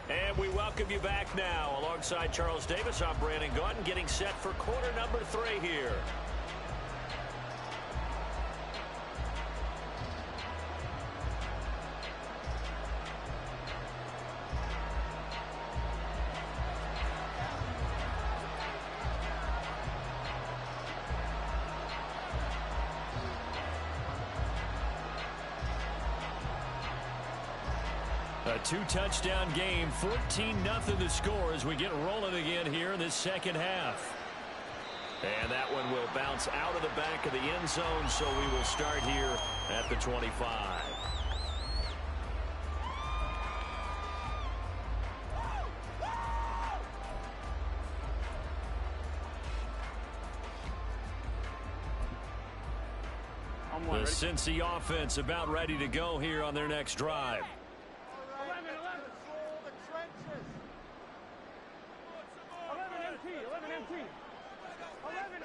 And we welcome you back now. Alongside Charles Davis, I'm Brandon Gaudin, getting set for quarter number 3 here. A 2-touchdown game, 14-0 the score as we get rolling again here in this second half. And that one will bounce out of the back of the end zone, so we will start here at the 25. The Cincy offense about ready to go here on their next drive. 11 MT. 11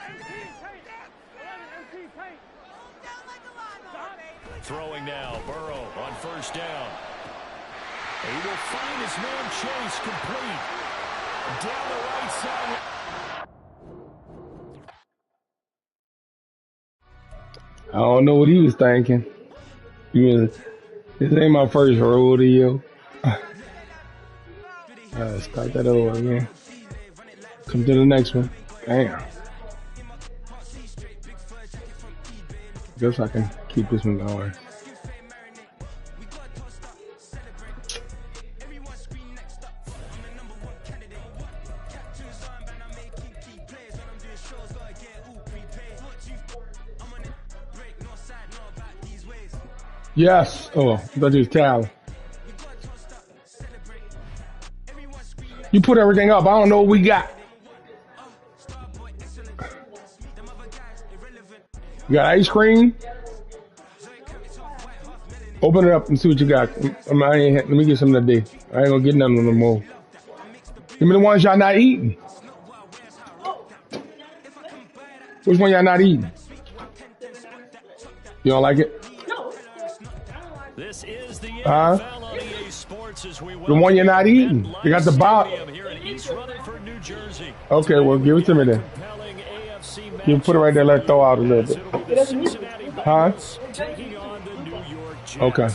MT paint. 11 MT paint. Throwing now, Burrow on first down. He will find his man Chase complete. Down the right side. I don't know what he was thinking. This ain't my first rodeo. Start that over again. Come to the next one. Damn. Guess I can keep this one going. Yes. Oh, I thought you was Cal. You put everything up. I don't know what we got. You got ice cream? Open it up and see what you got. Let me get some today. I ain't gonna get none no more. Give me the ones y'all not eating. Which one y'all not eating? You don't like it? This is the NFL on EA Sports as we the one you're not eating. You got the box. Here in East Rutherford, New Jersey. Okay, well, give it to me then. You put it right there. Let it thaw out a little bit. Huh? Okay.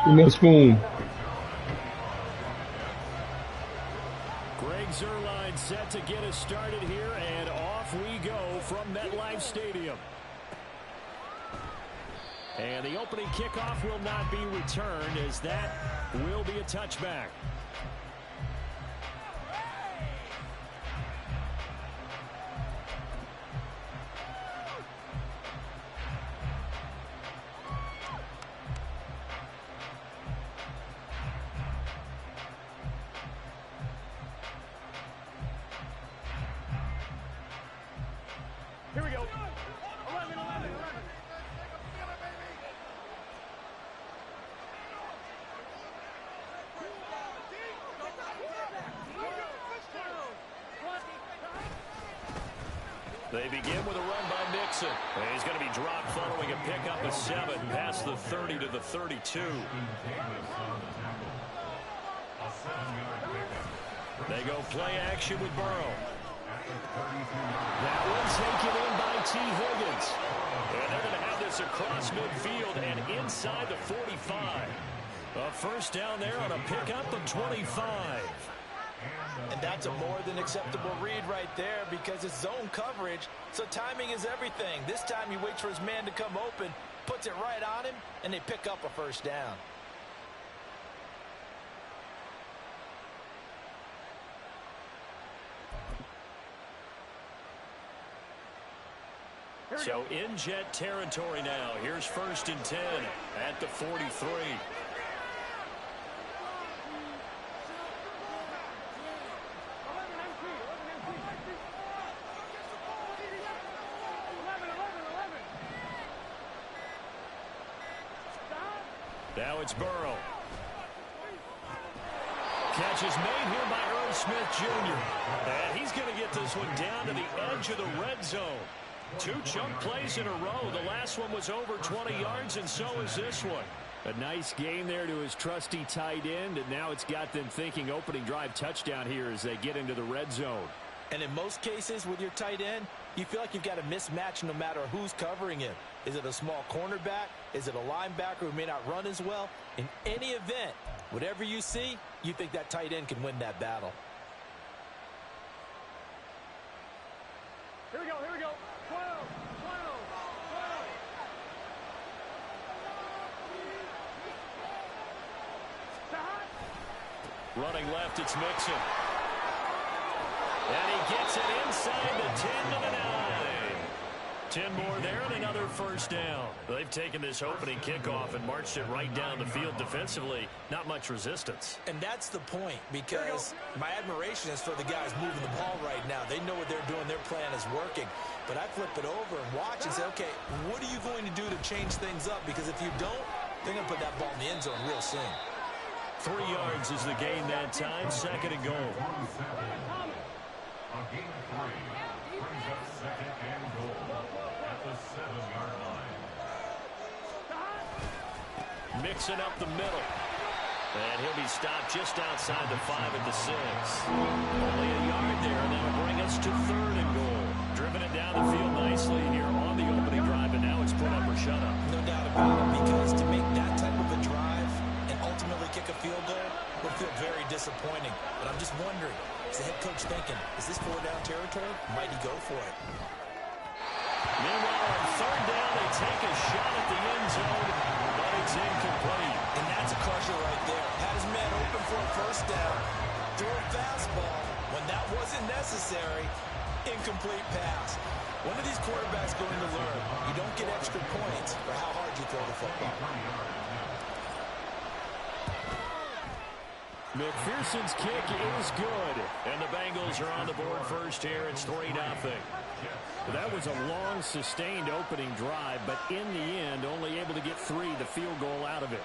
Give me a spoon. Greg Zuerlein set to get us started here, and off we go from MetLife Stadium. And the opening kickoff will not be returned, as that will be a touchback. Here we go. 11, 11, 11. They begin with a run by Mixon. And he's going to be dropped following a pickup of 7 past the 30 to the 32. They go play action with Burrow. That one taken in by T. Higgins. And they're going to have this across midfield and inside the 45. A first down there on a pickup of 25. And that's a more than acceptable read right there because it's zone coverage, so timing is everything. This time he waits for his man to come open, puts it right on him, and they pick up a first down. So in Jet territory now. Here's 1st and 10 at the 43. Now it's Burrow. Catch is made here by Irv Smith Jr. And he's going to get this one down to the edge of the red zone. 2 chunk plays in a row. The last one was over 20 yards, and so is this one. A nice game there to his trusty tight end, and now it's got them thinking opening drive touchdown here as they get into the red zone. And in most cases with your tight end, you feel like you've got a mismatch no matter who's covering him. Is it a small cornerback? Is it a linebacker who may not run as well? In any event, whatever you see, you think that tight end can win that battle. Here we go, here we go. 12, 12, 12. Stop. Running left, it's Mixon. And he gets it inside the 10 to the 9. 10 more there and another first down. They've taken this opening kickoff and marched it right down the field defensively. Not much resistance. And that's the point, because my admiration is for the guys moving the ball right now. They know what they're doing. Their plan is working. But I flip it over and watch and say, okay, what are you going to do to change things up? Because if you don't, they're going to put that ball in the end zone real soon. 3 yards is the gain that time. Second and goal. On gain of 3, brings up second and goal at the 7-yard line. Mixing up the middle. And he'll be stopped just outside the 5 at the 6. Only a yard there, and that'll bring us to third and goal. Driven it down the field nicely here on the opening drive, and now it's put up or shut up. No doubt about it, because to make that type of a drive and ultimately kick a field goal would feel very disappointing. But I'm just wondering, is the head coach thinking, is this 4-down territory? Might he go for it? Meanwhile, on third down, they take a shot at the end zone, but it's incomplete. And that's a crusher right there. Had his man open for a first down, threw a fastball. When that wasn't necessary, incomplete pass. When are these quarterbacks going to learn? You don't get extra points for how hard you throw the football. McPherson's kick is good, and the Bengals are on the board first here. It's 3-0. That was a long, sustained opening drive, but in the end, only able to get 3, the field goal out of it.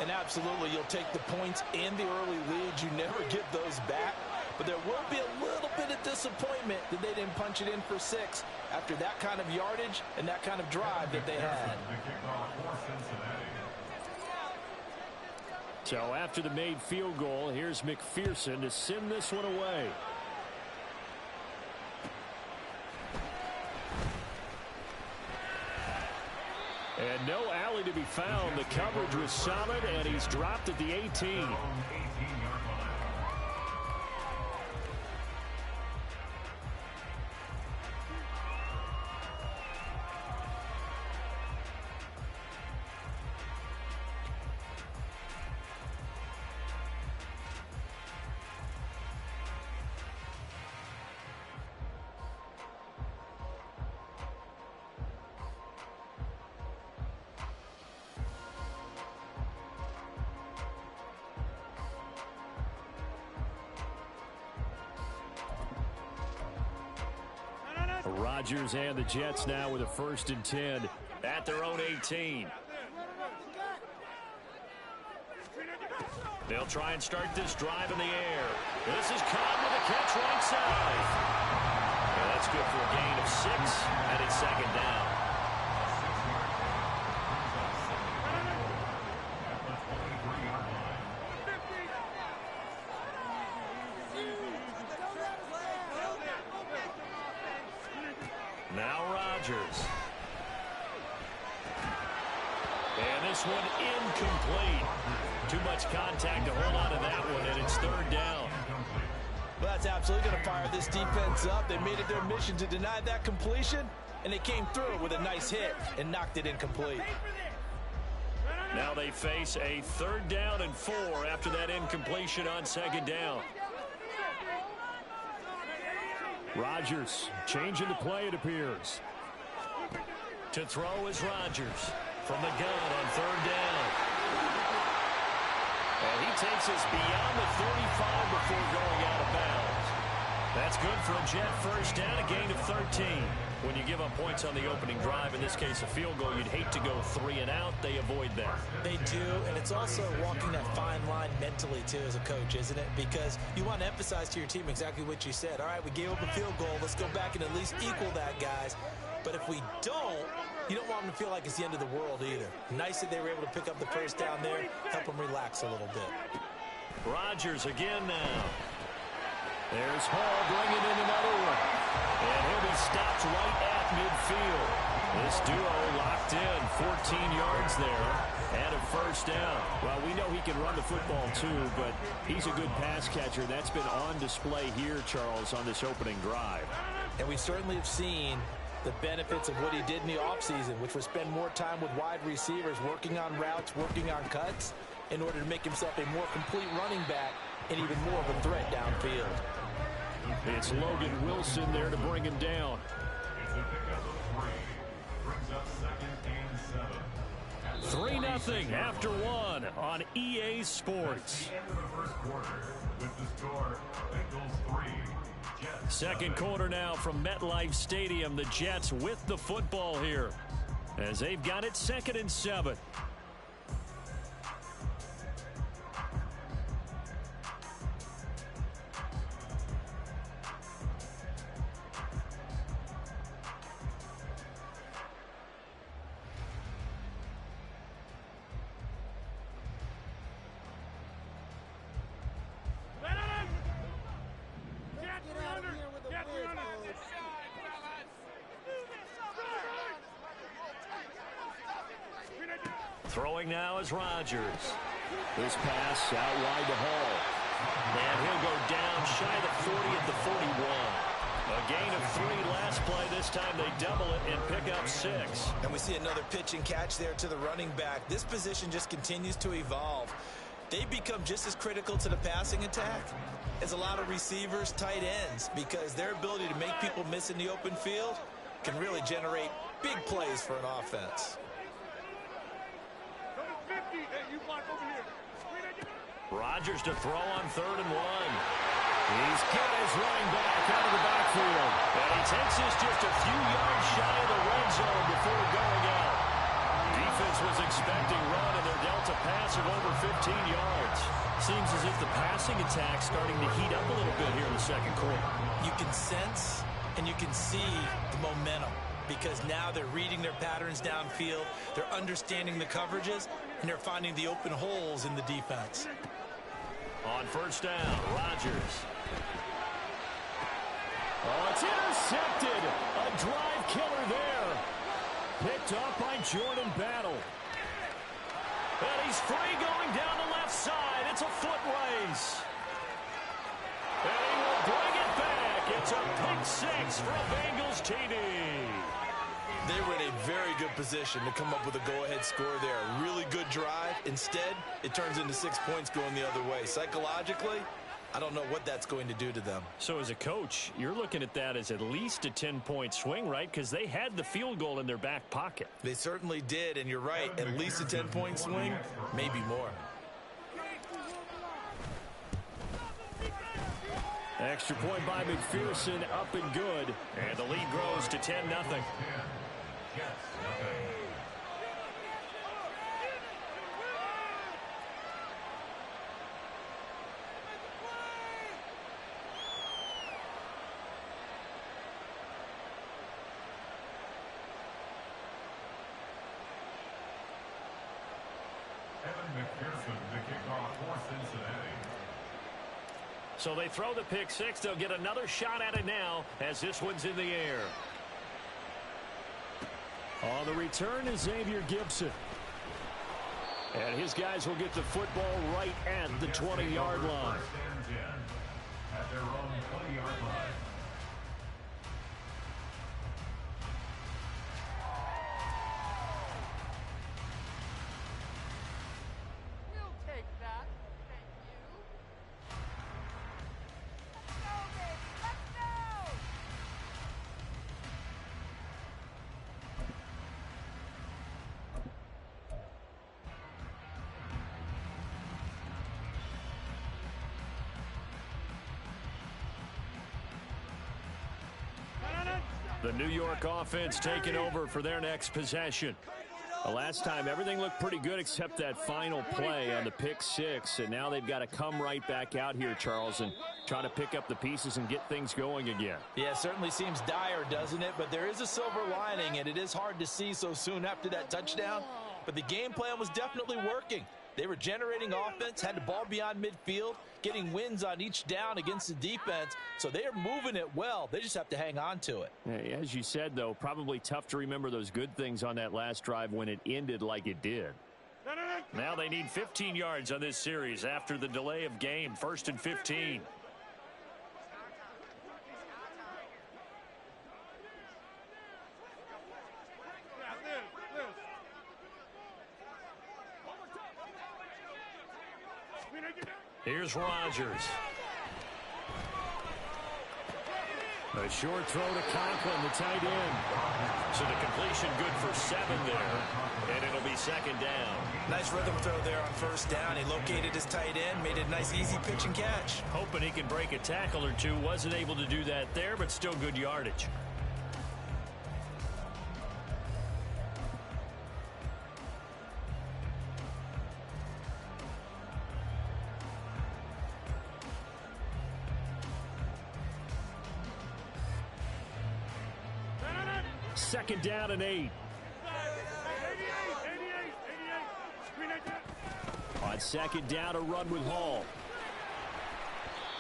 And absolutely, you'll take the points and the early leads. You never get those back, but there will be a little bit of disappointment that they didn't punch it in for 6 after that kind of yardage and that kind of drive that they had. So after the made field goal, here's McPherson to send this one away. And no alley to be found. The coverage was solid, and he's dropped at the 18. Rodgers and the Jets now with a 1st and 10 at their own 18. They'll try and start this drive in the air. This is Cobb with a catch right side. And that's good for a gain of 6, and it's 2nd down. Now Rodgers. And this one incomplete. Too much contact to hold on to that one, and it's 3rd down. Well, that's absolutely going to fire this defense up. They made it their mission to deny that completion, and they came through with a nice hit and knocked it incomplete. Now they face a 3rd down and 4 after that incompletion on 2nd down. Rodgers changing the play, it appears. To throw is Rodgers from the gun on 3rd down. And he takes us beyond the 35 before going out of bounds. That's good for a Jet 1st down, a gain of 13. When you give up points on the opening drive, in this case a field goal, you'd hate to go 3 and out. They avoid that. They do, and it's also walking that fine line mentally, too, as a coach, isn't it? Because you want to emphasize to your team exactly what you said. All right, we gave up a field goal. Let's go back and at least equal that, guys. But if we don't, you don't want them to feel like it's the end of the world either. Nice that they were able to pick up the first down there, help them relax a little bit. Rodgers again now. There's Hall bringing in another one. And he'll be stopped right at midfield. This duo locked in, 14 yards there, and a first down. Well, we know he can run the football too, but he's a good pass catcher. That's been on display here, Charles, on this opening drive. And we certainly have seen the benefits of what he did in the offseason, which was spend more time with wide receivers, working on routes, working on cuts, in order to make himself a more complete running back and even more of a threat downfield. It's Logan Wilson there to bring him down. It's a pickup of 3. Brings up 2nd and 7. 3-0 after one on EA Sports. At the end of the first quarter, with the score, Bengals 3, Jets Second 7. quarter now from MetLife Stadium. The Jets with the football here as they've got it 2nd and 7. Throwing now is Rodgers. This pass out wide to Hall. And he'll go down shy of the 40 at the 41. A gain of 3 last play. This time they double it and pick up 6. And we see another pitch and catch there to the running back. This position just continues to evolve. They become just as critical to the passing attack as a lot of receivers, tight ends, because their ability to make people miss in the open field can really generate big plays for an offense. Rodgers to throw on 3rd and 1. He's got his running back out of the backfield. And he takes this just a few yards shy of the red zone before going out. Defense was expecting run, and they're dealt a pass of over 15 yards. Seems as if the passing attack's starting to heat up a little bit here in the second quarter. You can sense and you can see the momentum, because now they're reading their patterns downfield, they're understanding the coverages, and they're finding the open holes in the defense. On first down, Rodgers. Oh, it's intercepted. A drive killer there. Picked up by Jordan Battle. And he's free going down the left side. It's a foot race. And he will bring it back. It's a pick 6 for a Bengals TD. They were in a very good position to come up with a go-ahead score there. A really good drive. Instead, it turns into 6 points going the other way. Psychologically, I don't know what that's going to do to them. So as a coach, you're looking at that as at least a 10-point swing, right? Because they had the field goal in their back pocket. They certainly did, and you're right. At least a 10-point swing, maybe more. Extra point by McPherson, up and good. And the lead grows to 10-0. Jets nothing. Evan McPherson, the kickoff for Cincinnati. So they throw the pick 6. They'll get another shot at it now as this one's in the air. On the return is Xavier Gibson. And his guys will get the football right at the 20-yard line. First and 10 at their own 20-yard line. We'll take that. Thank you. Let's go, baby. Let's go. The New York offense taking over for their next possession. The last time, everything looked pretty good except that final play on the pick six, and now they've got to come right back out here, Charles, and try to pick up the pieces and get things going again. Yeah, it certainly seems dire, doesn't it? But there is a silver lining, and it is hard to see so soon after that touchdown. But the game plan was definitely working. They were generating offense, had the ball beyond midfield, getting wins on each down against the defense. So they are moving it well. They just have to hang on to it. As you said, though, probably tough to remember those good things on that last drive when it ended like it did. Now they need 15 yards on this series after the delay of game. 1st and 15. Here's Rodgers. A short throw to Conklin, the tight end. So the completion good for 7 there. And it'll be 2nd down. Nice rhythm throw there on 1st down. He located his tight end, made it a nice easy pitch and catch. Hoping he can break a tackle or two. Wasn't able to do that there, but still good yardage. Second down and 8. On 2nd down, a run with Hall.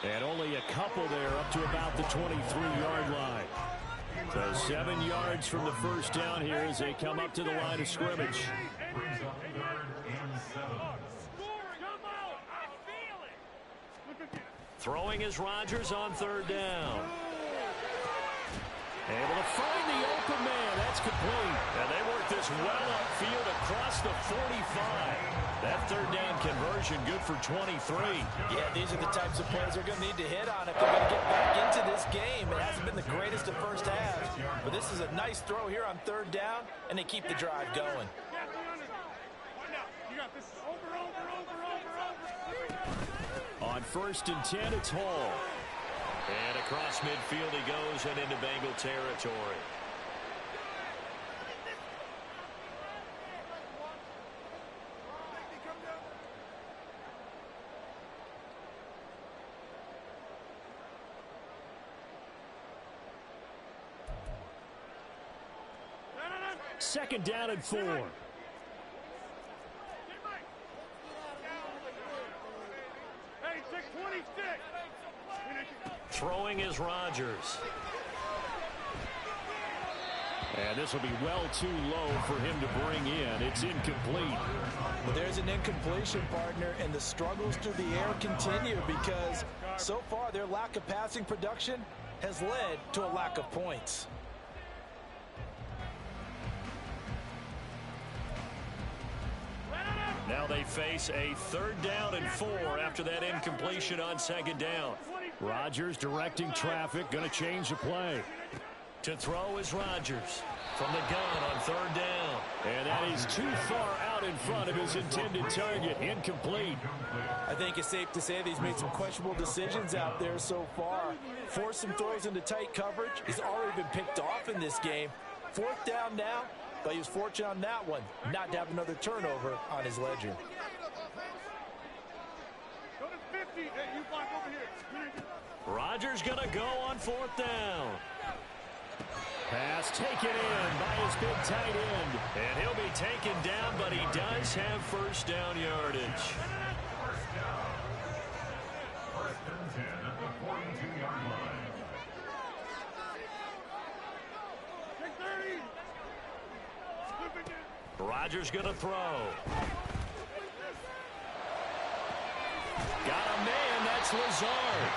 And only a couple there up to about the 23-yard line. So 7 yards from the 1st down here as they come up to the line of scrimmage. Throwing is Rodgers on 3rd down. Able to find the open man. That's complete. And they work this well upfield across the 45. That 3rd down conversion good for 23. Yeah, these are the types of plays they're going to need to hit on if they're going to get back into this game. It hasn't been the greatest of first halves, but this is a nice throw here on 3rd down, and they keep the drive going. On 1st and 10, it's Hall. And across midfield he goes and into Bengal territory. Second down and 4. Throwing is Rodgers. And this will be well too low for him to bring in. It's incomplete. Well, there's an incompletion, partner, and the struggles through the air continue because so far their lack of passing production has led to a lack of points. Now they face a 3rd down and 4 after that incompletion on 2nd down. Rodgers directing traffic, going to change the play. To throw is Rodgers from the gun on 3rd down. And that is too far out in front of his intended target. Incomplete. I think it's safe to say that he's made some questionable decisions out there so far. Forced some throws into tight coverage. He's already been picked off in this game. 4th down now, but he was fortunate on that one not to have another turnover on his ledger. Rodgers going to go on 4th down. Pass taken in by his big tight end. And he'll be taken down, but he does have 1st down yardage. 1st and 10 at the 42-yard line. Rodgers going to throw. Got a man, that's Lazard.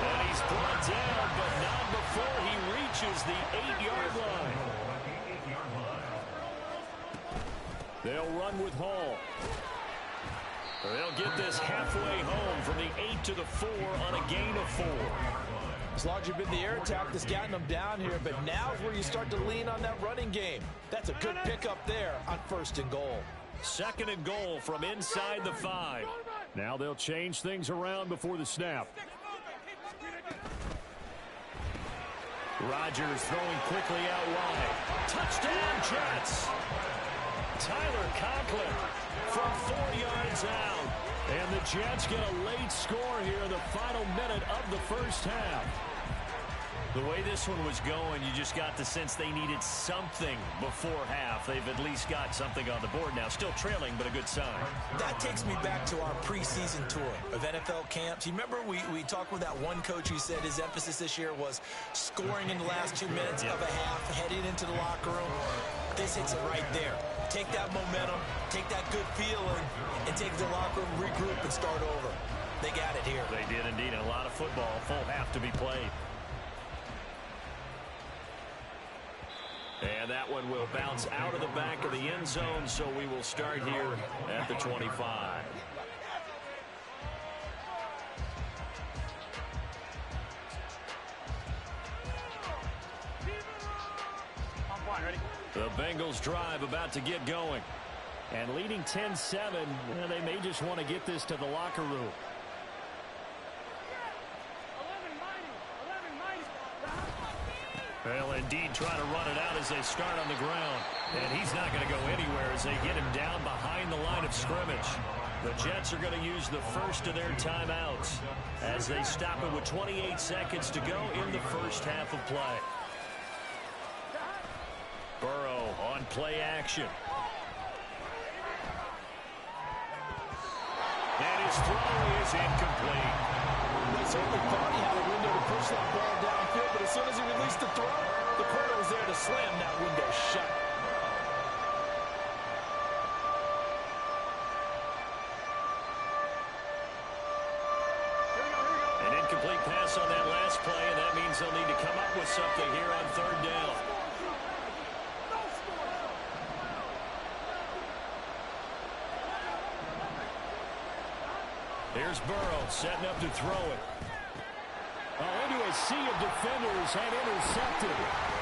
And he's brought down, but not before he reaches the 8-yard line. They'll run with Hall. They'll get this halfway home from the 8 to the 4 on a gain of 4. It's largely been the air attack that's gotten them down here, but now's where you start to lean on that running game. That's a good pickup there on 1st and goal. 2nd and goal from inside the 5. Now they'll change things around before the snap. Rodgers throwing quickly out wide. Touchdown, Jets. Tyler Conklin from 4 yards out. And the Jets get a late score here in the final minute of the first half. The way this one was going, you just got the sense they needed something before half. They've at least got something on the board now. Still trailing, but a good sign. That takes me back to our preseason tour of NFL camps. You remember we talked with that one coach who said his emphasis this year was scoring in the last 2 minutes of a half, heading into the locker room. This hits it right there. Take that momentum, take that good feeling, and take the locker room, regroup, and start over. They got it here. They did indeed. A lot of football, full half to be played. And that one will bounce out of the back of the end zone, so we will start here at the 25. Ready? The Bengals drive about to get going. And leading 10-7, they may just want to get this to the locker room. 11-90. They'll indeed try to run it out as they start on the ground. And he's not going to go anywhere as they get him down behind the line of scrimmage. The Jets are going to use the first of their timeouts as they stop it with 28 seconds to go in the first half of play. Burrow on play action. And his throw is incomplete. They certainly thought he had a window to push that ball downfield, but as soon as he released the throw, the corner was there to slam that window shut. An incomplete pass on that last play, and that means they'll need to come up with something here on third down. Here's Burrow setting up to throw it. Into a sea of defenders and intercepted.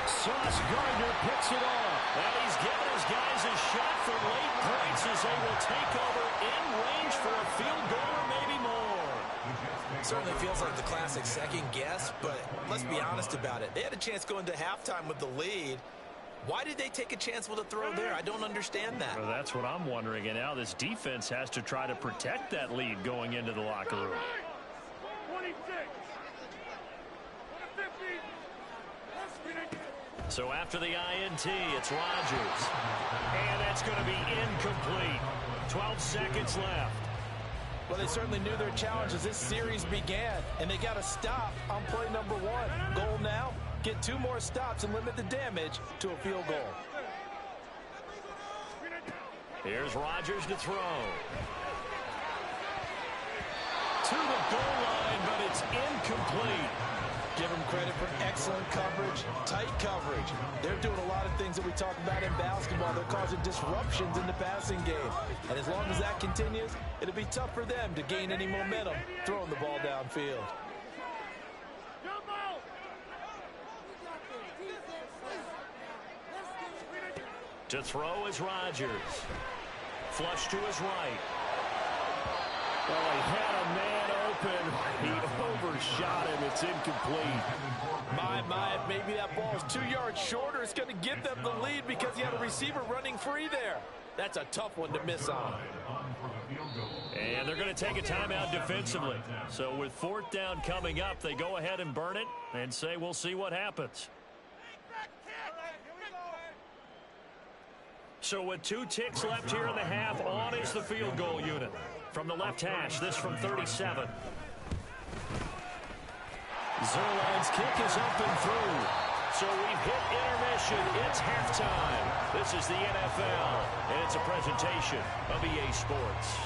Sauce Gardner picks it off. And he's giving his guys a shot for late points as they will take over in range for a field goal or maybe more. Certainly feels like the classic second guess, but let's be honest about it. They had a chance going to halftime with the lead. Why did they take a chance with a throw there? I don't understand that. Well, that's what I'm wondering. And now this defense has to try to protect that lead going into the locker room. 26. So after the INT, it's Rodgers. And that's going to be incomplete. 12 seconds left. Well, they certainly knew their challenge as this series began, and they got to stop on play number 1. Goal now, get 2 more stops and limit the damage to a field goal. Here's Rodgers to throw. To the goal line, but it's incomplete. Give them credit for excellent coverage, tight coverage. They're doing a lot of things that we talk about in basketball. They're causing disruptions in the passing game. And as long as that continues, it'll be tough for them to gain any momentum throwing the ball downfield. To throw is Rodgers. Flush to his right. Well, he had a man open. He overshot him. It's incomplete. My, maybe that ball is 2 yards shorter. It's going to give them the lead because he had a receiver running free there. That's a tough one to miss on. And they're going to take a timeout defensively. So with 4th down coming up, they go ahead and burn it and say, we'll see what happens. So with 2 ticks left here in the half, on is the field goal unit. From the left hash, this from 37. Zerline's kick is up and through. So we've hit intermission. It's halftime. This is the NFL, and it's a presentation of EA Sports.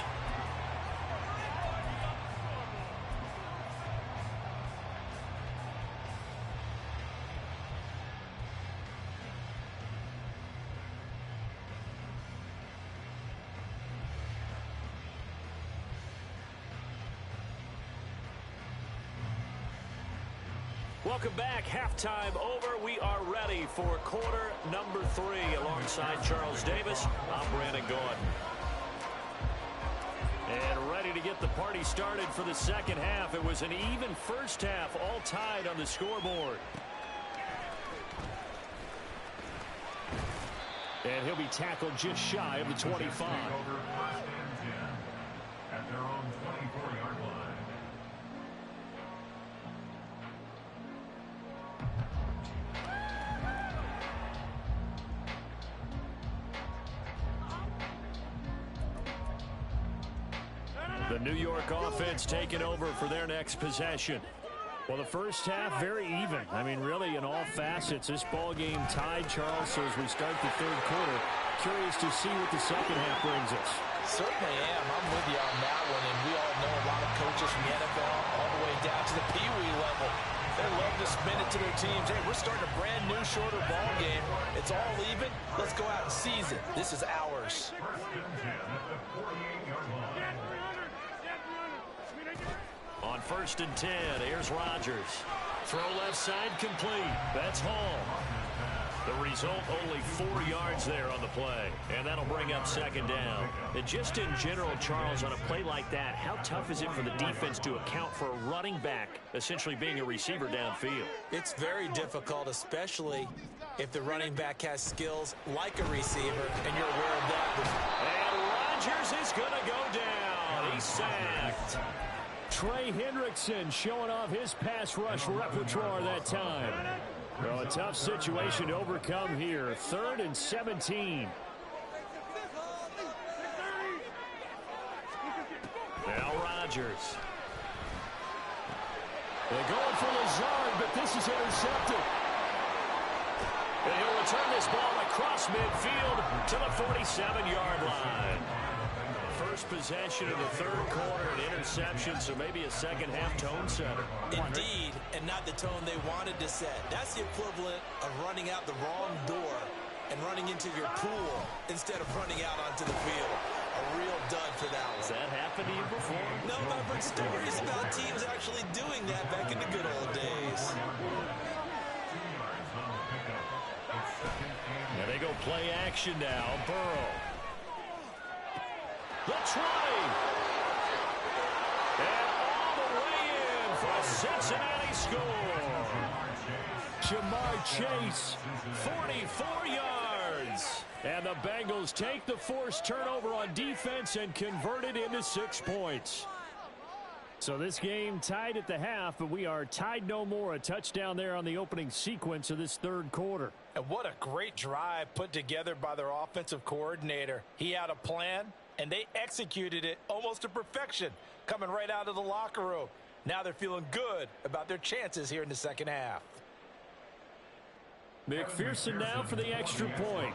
Welcome back. Halftime over. We are ready for quarter number 3. Alongside Charles Davis, I'm Brandon Gaudin. And ready to get the party started for the second half. It was an even first half, all tied on the scoreboard. And he'll be tackled just shy of the 25. Over 1st and 10 at their own 24-yard line. The New York offense taking over for their next possession. Well, the first half, very even. I mean, really, in all facets, this ball game tied, Charles. So as we start the third quarter, curious to see what the second half brings us. Certainly am. I'm with you on that one. And we all know a lot of coaches from the NFL all the way down to the Pee Wee level. They love to spin it to their teams. Hey, we're starting a brand new, shorter ball game. It's all even. Let's go out and seize it. This is ours. 1st and 10 at the 48-yard line. On 1st and 10, here's Rodgers. Throw left side complete. That's Hall. The result, only 4 yards there on the play. And that'll bring up second down. And just in general, Charles, on a play like that, how tough is it for the defense to account for a running back essentially being a receiver downfield? It's very difficult, especially if the running back has skills like a receiver, and you're aware of that. And Rodgers is going to go down. He's sacked. Trey Hendrickson showing off his pass rush repertoire that time. Well, a tough situation to overcome here. 3rd and 17. Now Rodgers. They're going for Lazard, but this is intercepted. And he'll return this ball across midfield to the 47-yard line. First possession of the third quarter, an interception, so maybe a second-half tone setter. Indeed, and not the tone they wanted to set. That's the equivalent of running out the wrong door and running into your pool instead of running out onto the field. A real dud for that one. Has that happened to you before? No, but I've heard stories about teams actually doing that back in the good old days. Now they go play action now. Burrow. The try. And all the way in for a Cincinnati score. Jamar Chase, 44 yards. And the Bengals take the forced turnover on defense and convert it into 6 points. So this game tied at the half, but we are tied no more. A touchdown there on the opening sequence of this third quarter. And what a great drive put together by their offensive coordinator. He had a plan, and they executed it almost to perfection, coming right out of the locker room. Now they're feeling good about their chances here in the second half. McPherson now for the extra point.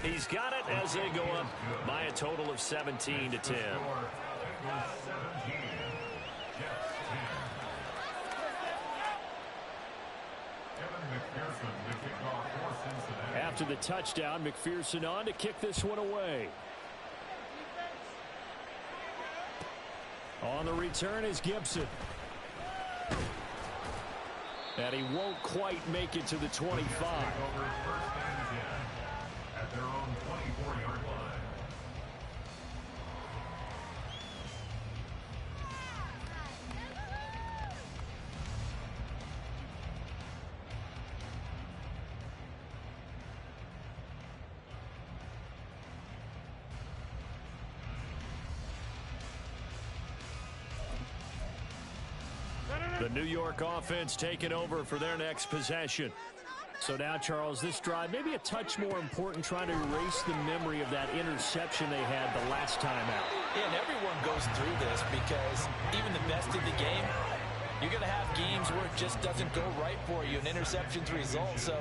He's got it as they go up by a total of 17 to 10. After the touchdown, McPherson on to kick this one away. On the return is Gibson. And he won't quite make it to the 25. At their own 24-yard line. The New York offense taking over for their next possession. So now, Charles, this drive maybe a touch more important, trying to erase the memory of that interception they had the last time out. Yeah, and everyone goes through this because even the best of the game, you're going to have games where it just doesn't go right for you, and interceptions result. So,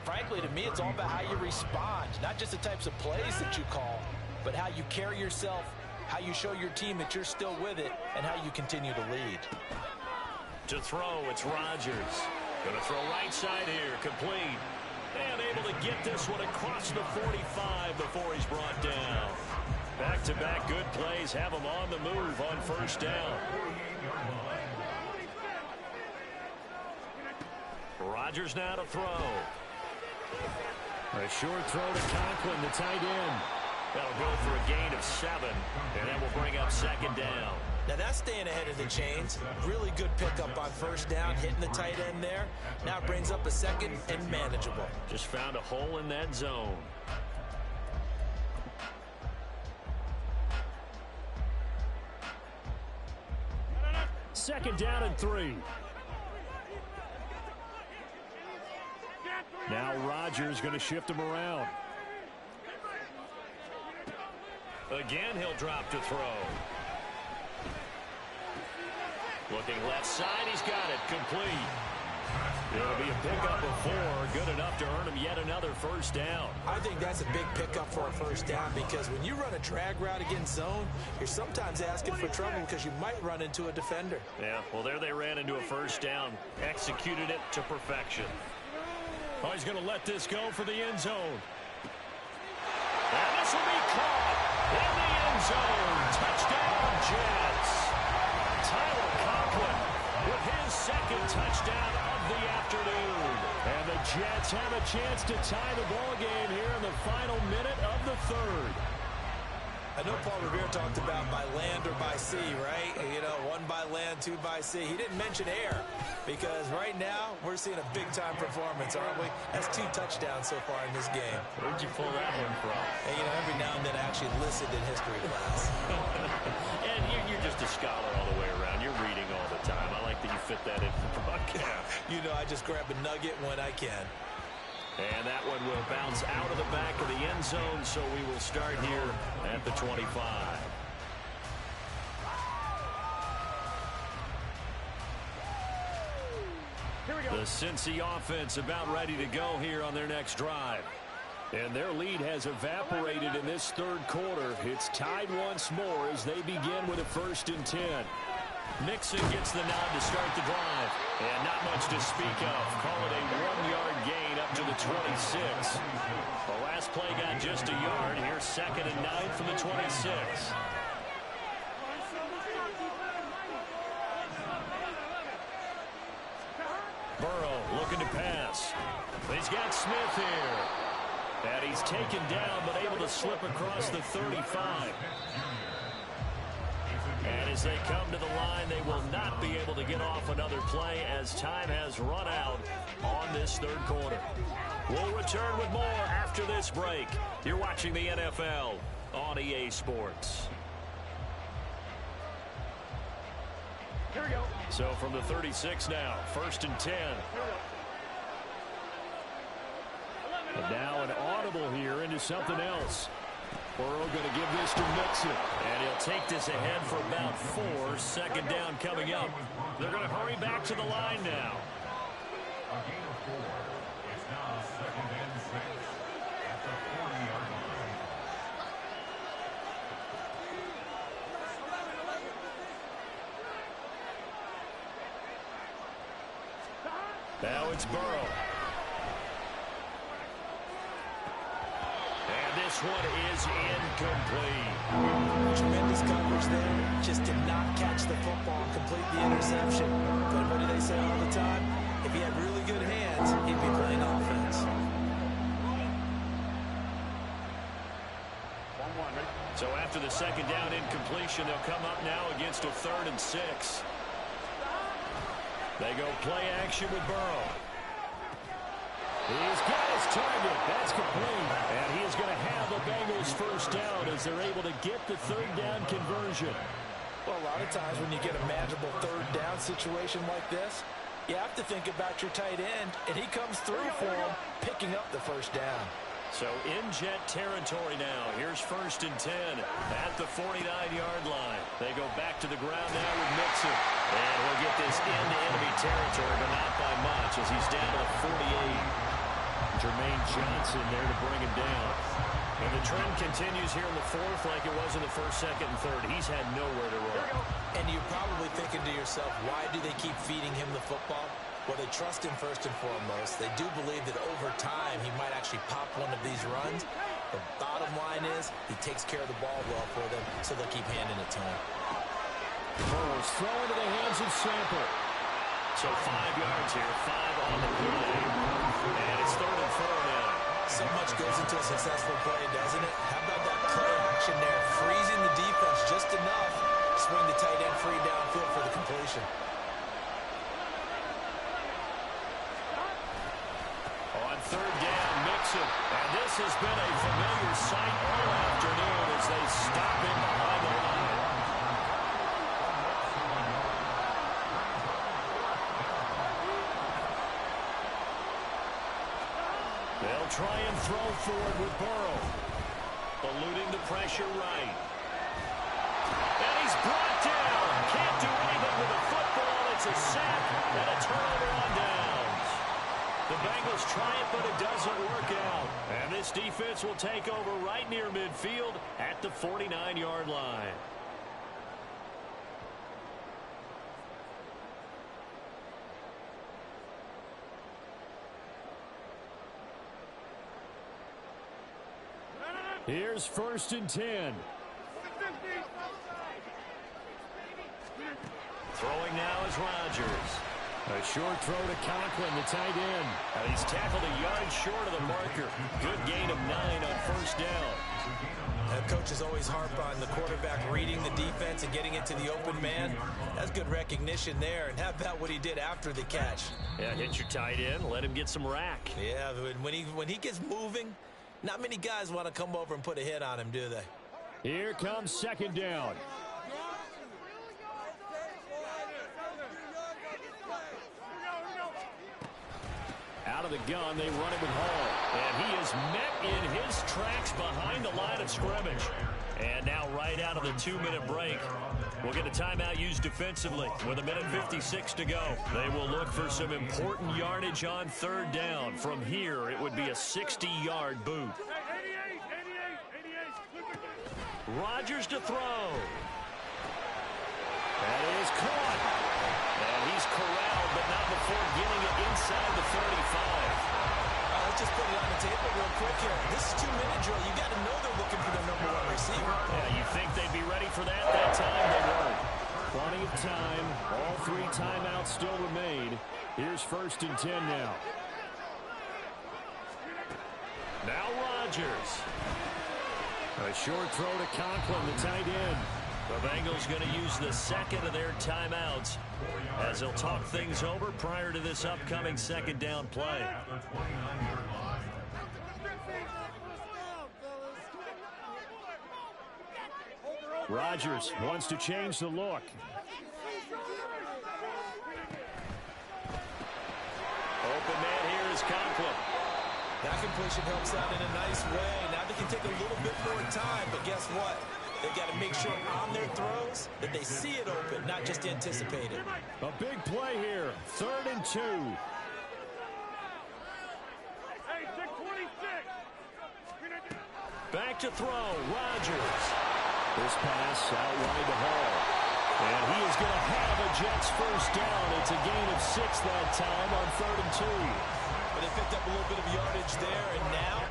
frankly, to me, it's all about how you respond, not just the types of plays that you call, but how you carry yourself, how you show your team that you're still with it, and how you continue to lead. To throw, it's Rodgers. Going to throw right side here, complete. And able to get this one across the 45 before he's brought down. Back-to-back good plays have him on the move on first down. Rodgers now to throw. A short throw to Conklin, the tight end. That'll go for a gain of 7, and that will bring up second down. Now that's staying ahead of the chains. Really good pickup on first down, hitting the tight end there. Now brings up a second and manageable. Just found a hole in that zone. Second down and 3. Now Rodgers going to shift him around. Again, he'll drop to throw. Looking left side, he's got it, complete. It'll be a pickup of 4, good enough to earn him yet another first down. I think that's a big pickup for a first down because when you run a drag route against zone, you're sometimes asking for trouble because you might run into a defender. Yeah, well, there they ran into a first down, executed it to perfection. Oh, he's going to let this go for the end zone. And this will be caught in the end zone. Touchdown, Jets. Tyler Conklin with his second touchdown of the afternoon. And the Jets have a chance to tie the ball game here in the final minute of the third. I know Paul Revere talked about by land or by sea, right? You know, 1 by land, 2 by sea. He didn't mention air because right now we're seeing a big-time performance, aren't we? That's 2 touchdowns so far in this game. Where'd you pull that one from? Hey, you know, every now and then I actually listened in history class. And you're just a scholar all the way around. You're reading all the time. I like that you fit that in for the broadcast. You know, I just grab a nugget when I can. And that one will bounce out of the back of the end zone, so we will start here at the 25. The Cincy offense about ready to go here on their next drive. And their lead has evaporated in this third quarter. It's tied once more as they begin with a 1st and 10. Mixon gets the nod to start the drive. And not much to speak of. Call it a 1-yard gain up to the 26. The last play got just a yard. Here's 2nd and 9 from the 26. Burrow looking to pass. He's got Smith here. And he's taken down but able to slip across the 35. And as they come to the line, they will not be able to get off another play as time has run out on this third quarter. We'll return with more after this break. You're watching the NFL on EA Sports. Here we go. So from the 36 now, 1st and 10. And now an audible here into something else. Burrow going to give this to Mixon. And he'll take this ahead for about 4. 2nd down coming up. They're going to hurry back to the line now. A gain of 4. It's now 2nd and 6 at the 40-yard line. Now it's Burrow. And this one is incomplete. Tremendous coverage there. Just did not catch the football and complete the interception. But what do they say all the time? If he had really good hands, he'd be playing offense. So after the 2nd down incompletion, they'll come up now against a 3rd and 6. They go play action with Burrow. He's got his target. That's complete. And he is going to have the Bengals first down as they're able to get the 3rd down conversion. Well, a lot of times when you get a manageable 3rd down situation like this, you have to think about your tight end, and he comes through for him, picking up the 1st down. So in Jet territory now. Here's 1st and 10 at the 49-yard line. They go back to the ground now with Mixon. And he'll get this into enemy territory, but not by much as he's down to the 48. Jermaine Johnson there to bring him down. And the trend continues here in the 4th like it was in the 1st, 2nd, and 3rd. He's had nowhere to run. And you're probably thinking to yourself, why do they keep feeding him the football? Well, they trust him first and foremost. They do believe that over time he might actually pop one of these runs. The bottom line is he takes care of the ball well for them, so they'll keep handing it to him. Burrow's throw into the hands of Sample. So 5 yards here, 5 on the play. And it's 3rd and 4 now. So much goes into a successful play, doesn't it? How about that play action there? Freezing the defense just enough. Swing the tight end free. try and throw forward with Burrow. Eluding the pressure right. And he's brought down. Can't do anything with the football. It's a sack and a turnover on downs. The Bengals try it, but it doesn't work out. And this defense will take over right near midfield at the 49-yard line. Here's 1st and 10. Throwing now is Rodgers. A short throw to Conklin, the tight end. And he's tackled a yard short of the marker. Good gain of 9 on 1st down. Coaches always harp on the quarterback reading the defense and getting it to the open man. That's good recognition there. And how about what he did after the catch? Yeah, hit your tight end, let him get some rack. Yeah, when he gets moving, not many guys want to come over and put a hit on him, do they? Here comes 2nd down. Out of the gun, they run it with Hall. And he is met in his tracks behind the line of scrimmage. And now right out of the 2-minute break, we'll get a timeout used defensively with 1:56 to go. They will look for some important yardage on 3rd down. From here, it would be a 60-yard boot. Rodgers to throw. That is caught. And he's corralled, but not before getting it inside the 35. Let's just put it on the table real quick here. This is 2-minute drill. You got to know they're looking for their #1 receiver. Yeah, you think they'd be ready for that? That time they weren't. Plenty of time. All 3 timeouts still remain. Here's 1st and 10 now. Now Rodgers. A short throw to Conklin, the tight end. The Bengals going to use the 2nd of their timeouts as they'll talk things over prior to this upcoming 2nd down play. Rodgers wants to change the look. Open man here is Conklin. That completion helps out in a nice way. Now they can take a little bit more time, but guess what? They got to make sure on their throws that they see it open, not just anticipate it. A big play here. 3rd and 2. Back to throw. Rodgers. This pass out wide to Hall. And he is going to have a Jets 1st down. It's a gain of 6 that time on 3rd and 2. But they picked up a little bit of yardage there, and now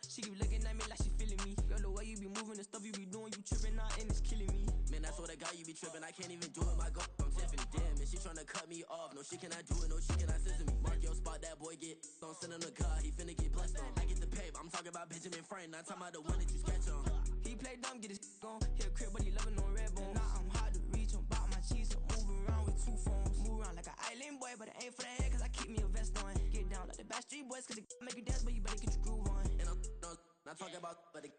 she keep looking at me like she feeling me. Girl, the way you be moving, the stuff you be doing, you tripping out and it's killing me. Man, that's what I got, you be tripping. I can't even do it, my girl from Tiffany. Damn, and she tryna cut me off. No, she cannot do it, no, she cannot scissor me. Mark your spot, that boy get on. Send him to God, he finna get blessed on. I get the paper, I'm talking about Benjamin Franklin, not talking about the one that you sketch on. He play dumb, get his gone. Hit a crib, but he loving on red bone. Now I'm hard to reach, I'm about my cheese, I'm moving around with 2 phones. Move around like an island boy, but it ain't for the head, cause I keep me a vest on. Get down like the Backstreet Boys, cause it make you dance, but you better get your groove on. And I'm not talking about, but it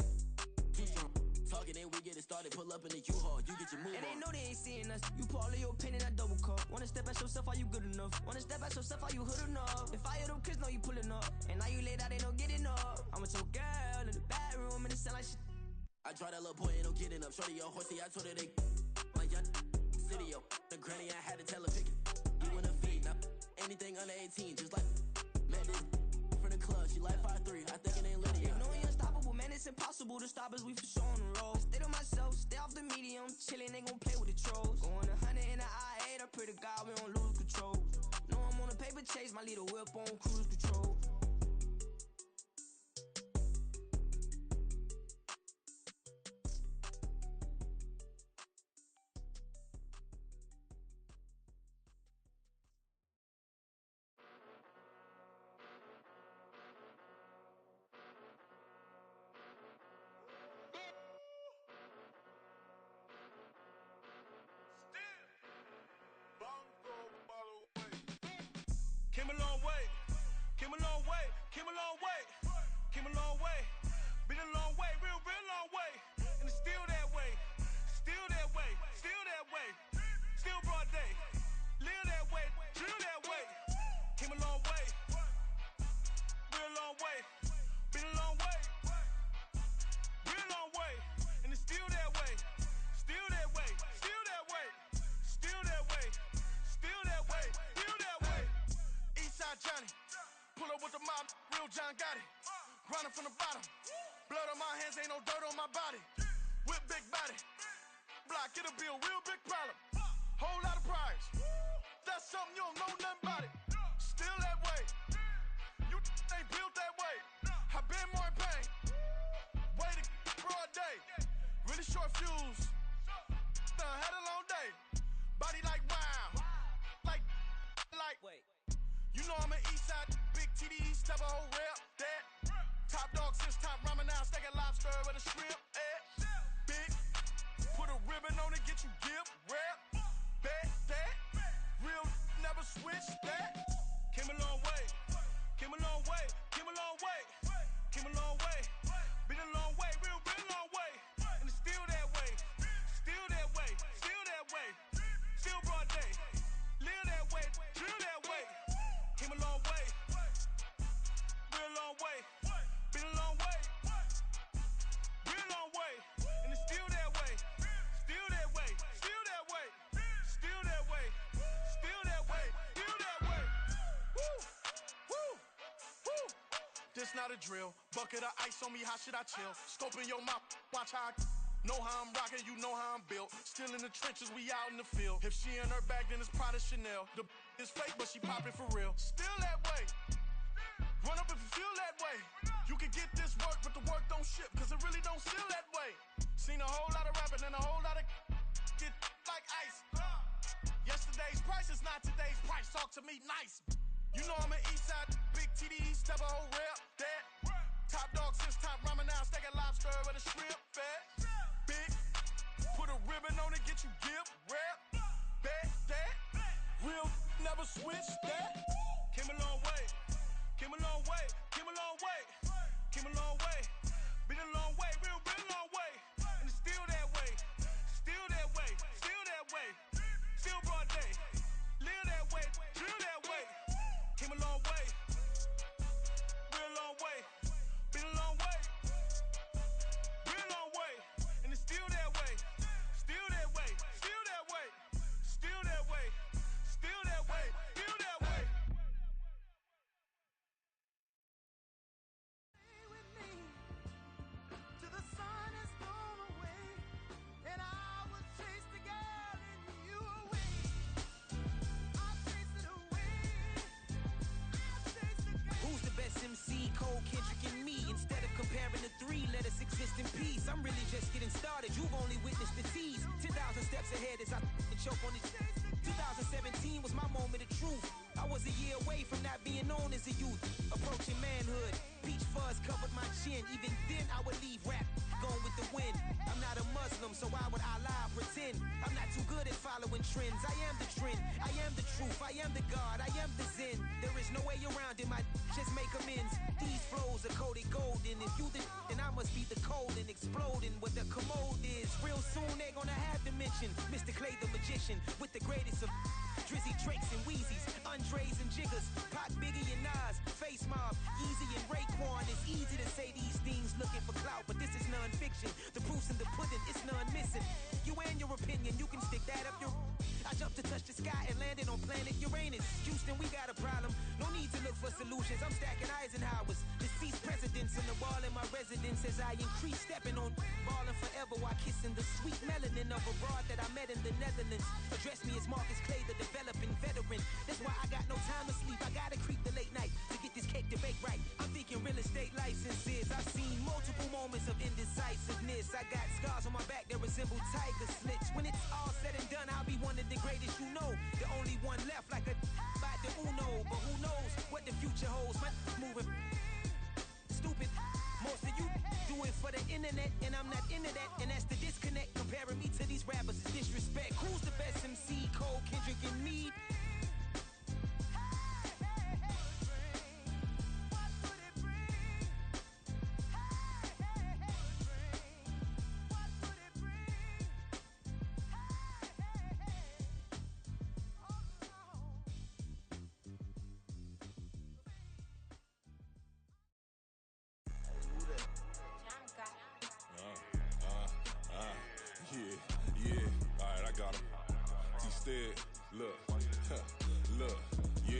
too strong. Talking and we get it started, pull up in the U-Haul, you get your move on. And they know they ain't seeing us. You pull all of your pen in that double cup. Wanna step at yourself, are you good enough? Wanna step at yourself, are you hood enough? If I hear them kids, know you pulling up. And now you laid out, they don't get enough. I'm with your girl in the bedroom, and it sound like shit. I try that little boy, ain't no getting up. Shorty, your horsey, I told her they my young city, yo. The granny, I had to tell her pick it. You in the feed, now anything under 18, just like man, this from the club, she like 5'3", I think it ain't Lydia. You know you unstoppable, man, it's impossible to stop us, we for sure on the road. Stay to myself, stay off the medium, chillin', they gon' play with the trolls. Going 100 in the I-8, I pray to God we don't lose control. Know I'm on a paper chase, my little whip on cruise control. Came a long way, came a long way, came a long way. Been a long way, real long way. And it's still that way, still that way, still that way. Still broad day, live that way, drill that way. Came a long way, real long way. Been a long way, real long way. And it's still that way, still that way, still that way. Still that way, still that way, still that way. Eastside Johnny, pull up with the mob, real John Gotti. Grinding from the bottom, blood on my hands, ain't no dirt on my body. Whip big body, block, get a bill, real big problem. Whole lot of priors, that's something you don't know nothing about it. Still that way, you ain't built that way. I been more in pain, way to broad day. Really short fuse, had a long day. Body like wow, like, wait. You know I'm an Eastside, big TDE, step a whole rep, that. Top dog since top ramen now, steak and lobster with a shrimp, Big, put a ribbon on it, get you gift, rep, bet, that. Real, never switch, that. Came a long way, came a long way, came a long way, came a long way. Been a long way, real long way. And it's still that way, still that way, still that way. Still broad day, live that way, drill that way. Came a long way, real long way. Been a long way, real long way. And it's still that way, still that way, still that way. Still that way, still that way, still that way. Woo, woo, woo. This not a drill, bucket of ice on me, how should I chill? Scoping your mouth, watch how I know how I'm rocking, you know how I'm built. Still in the trenches, we out in the field. If she in her bag, then it's Prada Chanel. The is fake, but she poppin' for real. Still that way. Run up if you feel that way. You can get this work, but the work don't ship, cause it really don't feel that way. Seen a whole lot of rapping and a whole lot of get like ice. Yesterday's price is not today's price. Talk to me nice. You know I'm an Eastside, big TDE, step a whole rep, that. Top dog since top ramen now, steak and lobster with a shrimp, fat. Big, put a ribbon on it, get you gift, rep, bet, that. Real, never switch, that. Came a long way, came a long way, came a long way, came a long way. Been a long way, real long way. And it's still that way, still that way, still that way. Still broad day, live that way, drill that way. Came a long way, real long way. Been a long way, real long way. And it's still that way, still that way, still that way. Still that way, still that way, still that way. Stay with me till the sun has gone away, and I will chase the girl in you away. I'll chase it away. I'll chase the girl. Who's the best MC? Cole, Kendrick, and me. Instead of comparing the three, let us exist in peace. I'm really just getting started. You've only witnessed the tease. 10,000 steps ahead as I choke on these. 2017 was my moment of truth. I was a year away from not being known as a youth. Approaching manhood, peach fuzz covered my chin. Even then I would leave rap, going with the wind. I'm not a Muslim, so why would I lie or pretend? I'm not too good at following trends. I am the trend, I am the truth, I am the God, I am the Zen. There is no way around it, just make amends. These flows are coated golden. If you the then I must be the cold and exploding what the commode is. Real soon they're gonna have to mention Mr. Clay the magician with the greatest of Drizzy, Drakes, and Wheezies, Andres and Jiggers, Pac, Biggie, and Nas, Face Mob, Easy and Raekwon. It's easy to say these things looking for clout, but this is non-fiction. The proof's in the pudding, it's none missing. You and your opinion, you can stick that up your... I jumped to touch the sky and landed on planet Uranus. Houston, we got a problem. No need to look for solutions. I'm stacking Eisenhowers. Deceased presidents in the wall in my residence as I increase stepping on balling forever while kissing the sweet melanin of a broad that I met in the Netherlands. Address me as Marcus Clay, the developing veteran. That's why I got no time to sleep. I gotta creep the late night to get this cake to bake right. I'm thinking real estate licenses. I've seen multiple moments of indecisiveness. I got scars on my back that resemble tiger slits. When it's all said and done, I'll be one of the greatest you know. The only one left like a by the Uno. But who knows what the future holds. My moving stupid. Most of you do it for the internet, and I'm not into that. And that's the disconnect. Comparing me to these rappers is disrespect. Who's the best MC? Cole, Kendrick, and me. instead. Look, look, yeah.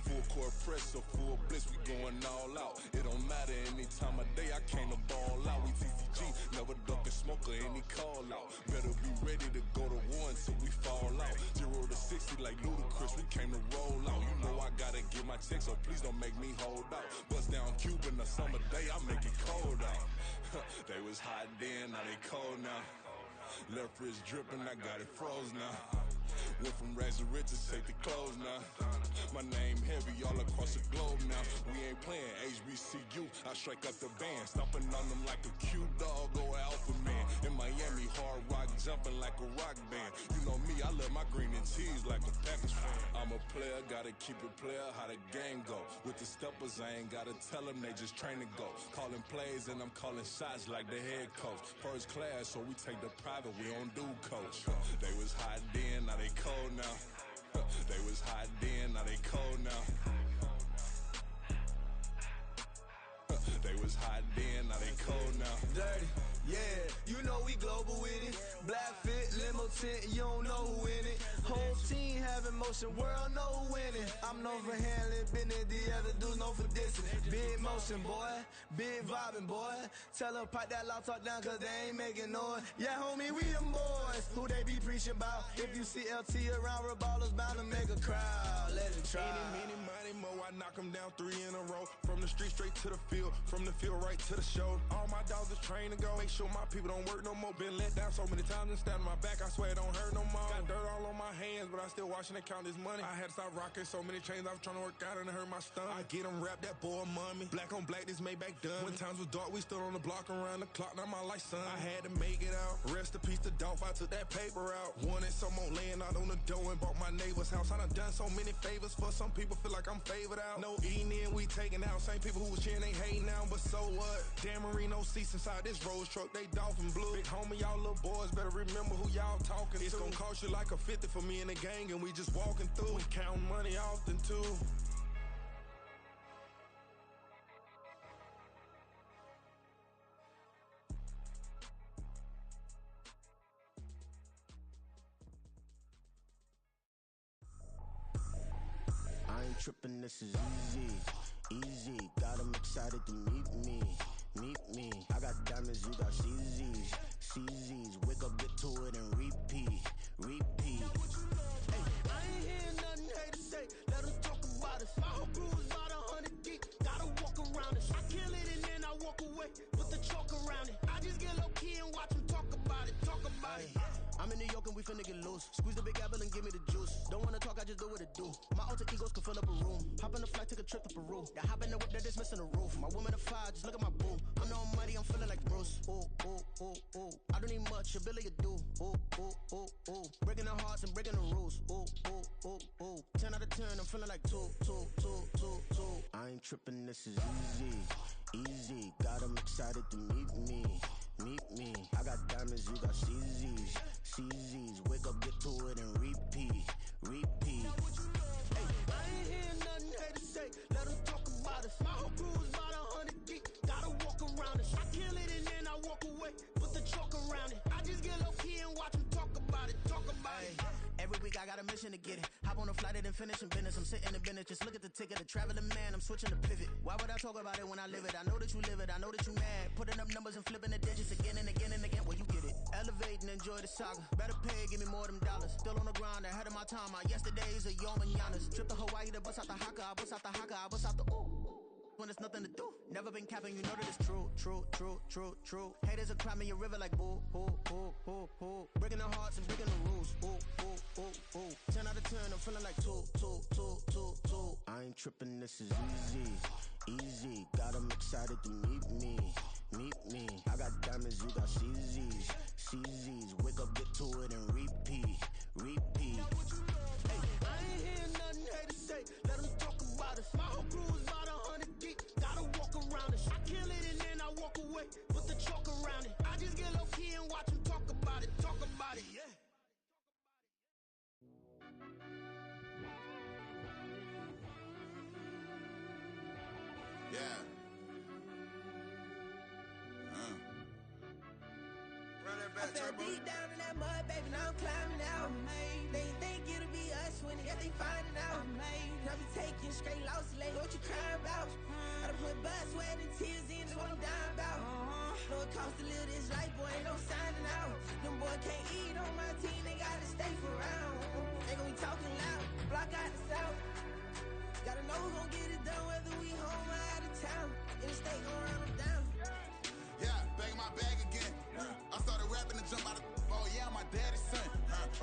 Full court press or full blitz, we going all out. It don't matter any time of day, I came to ball out. We TCG, never ducking smoke or any call out. Better be ready to go to war until we fall out. 0 to 60 like Ludacris, we came to roll out. You know I gotta get my check, so please don't make me hold out. Bust down Cuban a summer day, I make it cold out. They was hot then, now they cold now. Left wrist dripping, I got it froze now. Went from rags to riches, take the clothes now. My name heavy all across the globe now. We ain't playing HBCU, I strike up the band. Stomping on them like a cute dog or alpha man. In Miami, hard rock jumping like a rock band. You know me, I love my green and cheese like a Packers fan. I'm a player, gotta keep it player, how the game go. With the steppers, I ain't gotta tell them, they just train to go. Calling plays and I'm calling shots like the head coach. First class, so we take the private, we don't do coach. They was hot then, now they cold now. They was hot then, now they cold now. They was hot then, now they cold now. Dirty, yeah, you know we global with it. Black fit, limo tint, you don't know who in it. Whole team having motion, world know who winning. I'm known for handling business, the other dudes known for dissing. Big motion, boy, big vibing, boy. Tell her pipe that loud talk down, cause they ain't making noise. Yeah, homie, we them boys, who they be preaching about. If you see LT around, Reballo's bound to make a crowd. Let it try. Any, money, mo, I knock them down 3 in a row. From the street straight to the field, from the field right to the show. All my dogs is trained to go. Make sure my people don't work no more. Been let down so many times and stand on my back, I swear it don't hurt no more. Got dirt all on my hands, but I still watching and count this money. I had to stop rocking so many chains, I was trying to work out and it hurt my stomach. I get them rap, that boy mommy. Black on black, this Maybach done. When times was dark, we stood on the block around the clock, now my life son. I had to make it out. Rest in peace to Dolph, I took that paper out. Wanted some more laying out on the dough and bought my neighbor's house. I done so many favors for some people, feel like I'm favored out. No eating in, we taking out. Same people who was cheering, they hating now, but so what? Dan Marino seats inside this Rolls truck, they dolphin blue. Big homie, y'all little boys better remember who y'all talking to. It's gonna cost you like a 50 for me and the gang, and we just walking through. We counting money often too. I ain't tripping, this is easy, easy. Got 'em excited to meet me, meet me. I got diamonds, you got CZs, CZs. Wake up, get to it and repeat, repeat. Hey, I ain't hearing nothing hate to say. Let them talk about us. My whole crew is about 100 deep. Gotta walk around it. I kill it and then I walk away. Put the chalk around it. I just get low key and watch them talk about it. Talk about it. I'm in New York and we finna get loose. Squeeze the big apple and give me the juice. Don't wanna talk, I just do what it do. My alter egos can fill up a room. Hop on the flight, take a trip to Peru. That hop in the whip that is missing the roof. My woman a fire, just look at my boo. I'm the almighty, I'm feeling like Bruce. Ooh, ooh, ooh, ooh. I don't need much, ability to do. Ooh, ooh, ooh, ooh. Breaking the hearts and breaking the rules. Ooh, ooh, ooh, ooh. 10 out of 10, I'm feeling like 2, 2, 2, 2, 2. I ain't tripping, this is easy, easy. Got 'em excited to meet me, meet me. I got diamonds, you got CZs, CZs. Wake up, get to it and repeat, repeat. Hey, I ain't hearing nothing hate to say. Let them talk about us. My whole crew is about 100 deep. Gotta walk around it. I kill it and then I walk away. Put the chalk around it. I just get low key and watch them talk about it. Talk about it. Every week I got a mission to get it. Hop on a flight and then finish in business. I'm sitting in business, just look at the ticket. A traveling man, I'm switching to pivot. Why would I talk about it when I live it? I know that you live it, I know that you mad. Putting up numbers and flipping the digits again and again and again. Well, you get it. Elevate and enjoy the saga. Better pay, give me more than dollars. Still on the grind, ahead of my time. My yesterdays are your mananas. Trip to Hawaii to bust out the haka. I bust out the haka, I bust out the ooh. When there's nothing to do. Never been capping, you know that it's true, true, true, true, true. Haters are climbing your river like boo, boo, boo, boo, boo. Breaking the hearts and breaking the rules. Ooh, ooh, ooh, ooh. 10 out of 10, I'm feeling like 2, 2, 2, 2, 2. I ain't tripping, this is easy, easy. Got 'em excited to meet me, meet me. I got diamonds, you got CZs, CZs. Wake up, get to it and repeat, repeat. Hey, I ain't hearing nothing hate to say. Let them talk about us. My whole crew is about 100 deep. Gotta walk around it. I kill it and then I walk away. Put the chalk around it. I just get low key and watch them talk about it. Talk about it, yeah. Yeah. Run that back. fell deep down in that mud, baby, now I'm climbing out. They think it'll be us when they finding out. I be taking straight losses, like what you crying about? I done put blood, sweat, and tears in, just what I'm dying about. Know it costs to live this life, boy, ain't no signing out. Them boy can't eat on my team, they gotta stay for round. They gon' be talking loud, block out the south. Gotta know who gon' get it done, whether we home or out of town. In the state, gon' run them down. Yeah, back in my bag again. I started rapping to jump out of. Oh yeah, my daddy's son.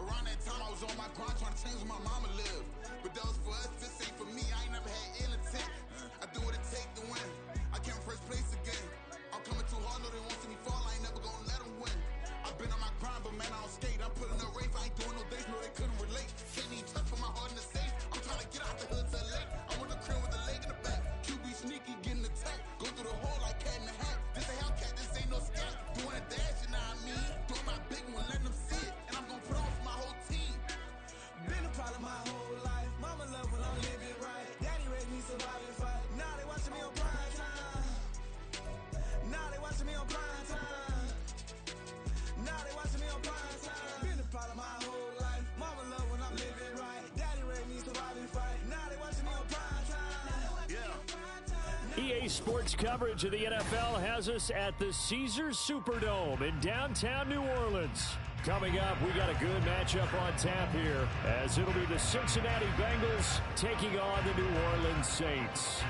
Around that time, I was on my grind trying to change where my mama lived. But that was for us, this ain't for me. I ain't never had ill intent. I do what it take to win. I came first place again. I'm coming too hard, know they want to see me fall. I ain't never gonna let them win. I've been on my grind, but man, I don't skate. I'm putting up race. I ain't doing no days, no, they couldn't relate. Can't even touch put my heart in the safe. I'm trying to get out the hood to the lake. I'm with the crib with the leg in the back. QB sneaky, getting attacked. Go through the hole like cat in the hat. This a Hellcat, this ain't no scat. Doing a dash, you know what I mean? Doing my big one, letting them see it. And I'm gonna put on for my whole team. Been a problem my whole life. Mama love when I'm living right. Daddy raised me survive and fight. Now they watching me on prime time. Now they watching me on prime time. Now they watching me on prime time. Been a problem my whole life. Mama love when I'm living right. Daddy raised me survive and fight. Now they watching me on prime time. EA Sports coverage of the NFL has us at the Caesars Superdome in downtown New Orleans. Coming up, we got a good matchup on tap here, as it'll be the Cincinnati Bengals taking on the New Orleans Saints.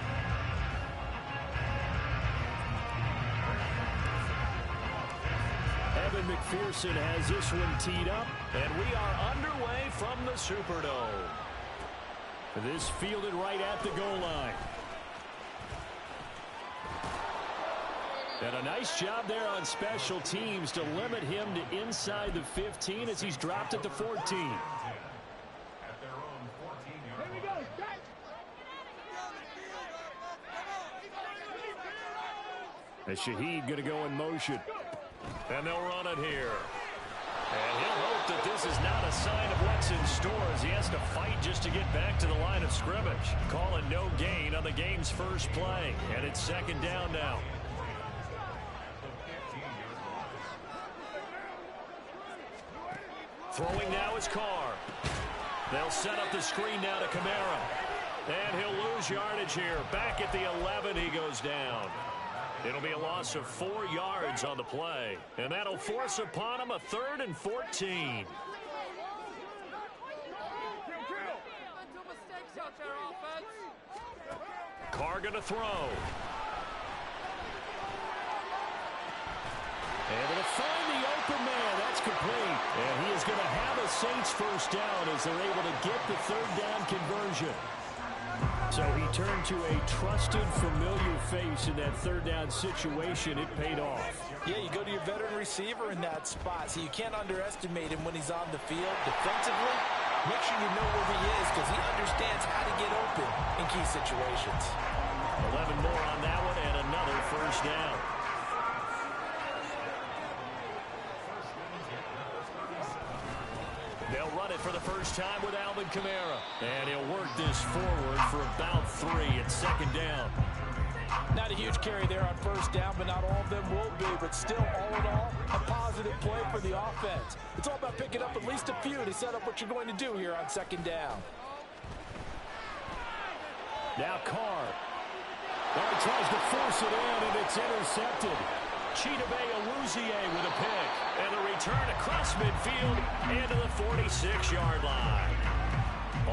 Evan McPherson has this one teed up, and we are underway from the Superdome. This fielded right at the goal line. And a nice job there on special teams to limit him to inside the 15 as he's dropped at the 14. At their own 14-yard Here we go, stretch. As Shaheed going to go in motion. And they'll run it here. And he'll hope that this is not a sign of what's in store as he has to fight just to get back to the line of scrimmage. Calling no gain on the game's first play. And it's second down now. Throwing now is Carr. They'll set up the screen now to Kamara. And he'll lose yardage here. Back at the 11, he goes down. It'll be a loss of 4 yards on the play. And that'll force upon him a 3rd and 14. Carr going to throw. And going to find the open man. That's complete. And he is going to have a Saints first down as they're able to get the 3rd down conversion. So he turned to a trusted, familiar face in that 3rd down situation. It paid off. Yeah, you go to your veteran receiver in that spot, so you can't underestimate him when he's on the field. Defensively, make sure you know where he is because he understands how to get open in key situations. 11 more on that one and another first down. They'll run it for the first time with Alvin Kamara. And he'll work this forward for about 3 at 2nd down. Not a huge carry there on first down, but not all of them will be. But still, all in all, a positive play for the offense. It's all about picking up at least a few to set up what you're going to do here on 2nd down. Now Carr. Well, he tries to force it in, and it's intercepted. Chidobe Awuzie with a pick. And a return across midfield into the 46-yard line.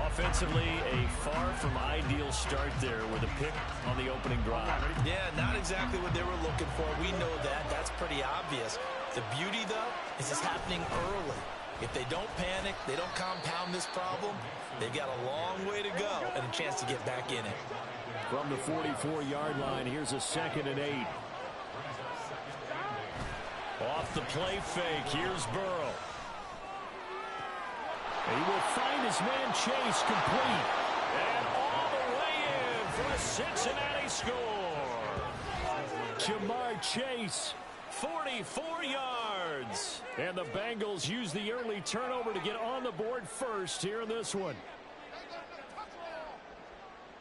Offensively, a far from ideal start there with a pick on the opening drive. Yeah, not exactly what they were looking for. We know that. That's pretty obvious. The beauty, though, is it's happening early. If they don't panic, they don't compound this problem, they've got a long way to go and a chance to get back in it. From the 44-yard line, here's a 2nd and 8. Off the play fake, here's Burrow. He will find his man Chase complete. And all the way in for a Cincinnati score. Jamar Chase, 44 yards. And the Bengals use the early turnover to get on the board first here in this one.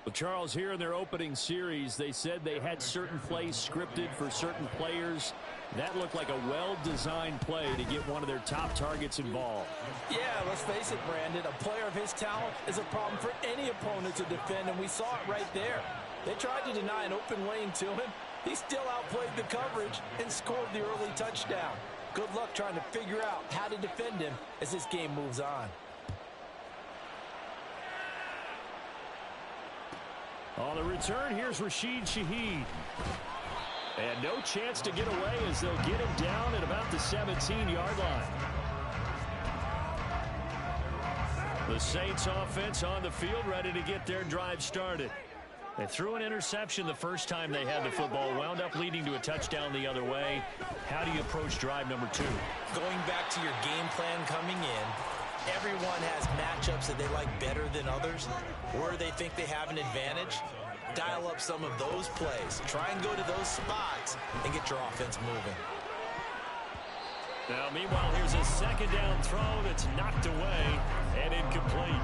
Well, Charles, here in their opening series, they said they had certain plays scripted for certain players. That looked like a well-designed play to get one of their top targets involved. Yeah, let's face it, Brandon. A player of his talent is a problem for any opponent to defend, and we saw it right there. They tried to deny an open lane to him. He still outplayed the coverage and scored the early touchdown. Good luck trying to figure out how to defend him as this game moves on. On the return, here's Rashid Shaheed. And no chance to get away as they'll get him down at about the 17-yard line. The Saints offense on the field ready to get their drive started. They threw an interception the first time they had the football, wound up leading to a touchdown the other way. How do you approach drive number 2? Going back to your game plan coming in, everyone has matchups that they like better than others, where they think they have an advantage. Dial up some of those plays. Try and go to those spots and get your offense moving. Now, meanwhile, here's a second down throw that's knocked away and incomplete.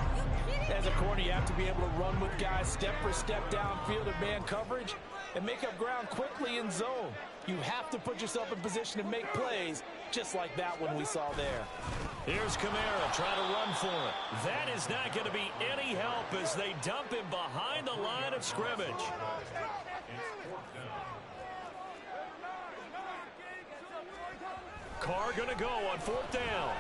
As a corner, you have to be able to run with guys step for step downfield of man coverage and make up ground quickly in zone. You have to put yourself in position to make plays, just like that one we saw there. Here's Kamara trying to run for it. That is not going to be any help as they dump him behind the line of scrimmage. Carr going to go on 4th down.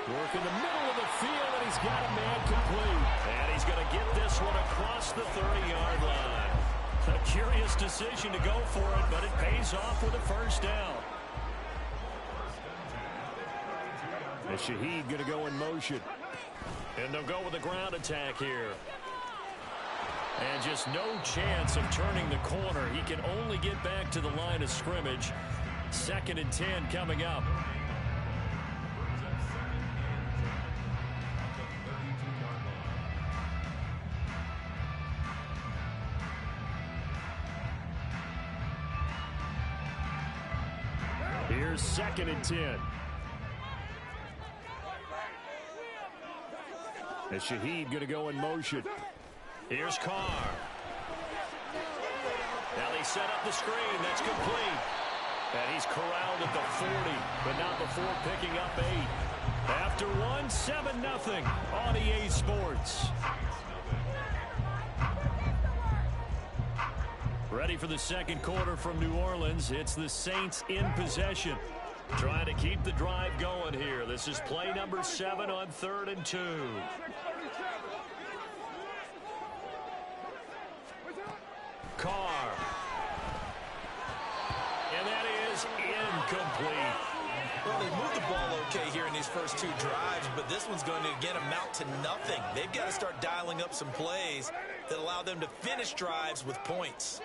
Work in the middle of the field, and he's got a man complete. And he's going to get this one across the 30-yard line. A curious decision to go for it, but it pays off with a first down. And Shaheed going to go in motion. And they'll go with a ground attack here. And just no chance of turning the corner. He can only get back to the line of scrimmage. 2nd and 10 coming up. Here's 2nd and 10. And Shaheed going to go in motion. Here's Carr. Now they set up the screen. That's complete. And he's corralled at the 40, but not before picking up 8. After 1, 7-0 on EA Sports. Ready for the second quarter from New Orleans. It's the Saints in possession. Trying to keep the drive going here. This is play number 7 on 3rd and 2. Carr. And that is incomplete. Well, they moved the ball okay here in these first 2 drives, but this one's going to again amount to nothing. They've got to start dialing up some plays that allow them to finish drives with points.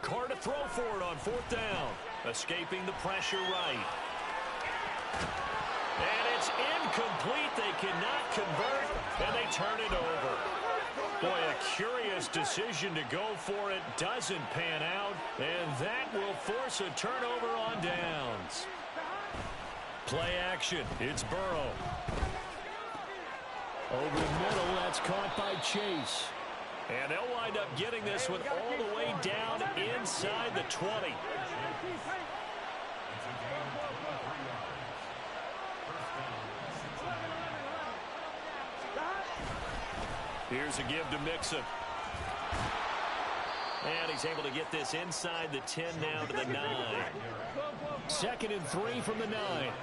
Carr to throw for it on 4th down. Escaping the pressure right. And it's incomplete. They cannot convert, and they turn it over. Boy, a curious decision to go for it. Doesn't pan out, and that will force a turnover on downs. Play action. It's Burrow. Over the middle, that's caught by Chase. And they'll wind up getting this one all the way down inside the 20. Here's a give to Mixon. And he's able to get this inside the 10 now to the 9. 2nd and 3 from the 9.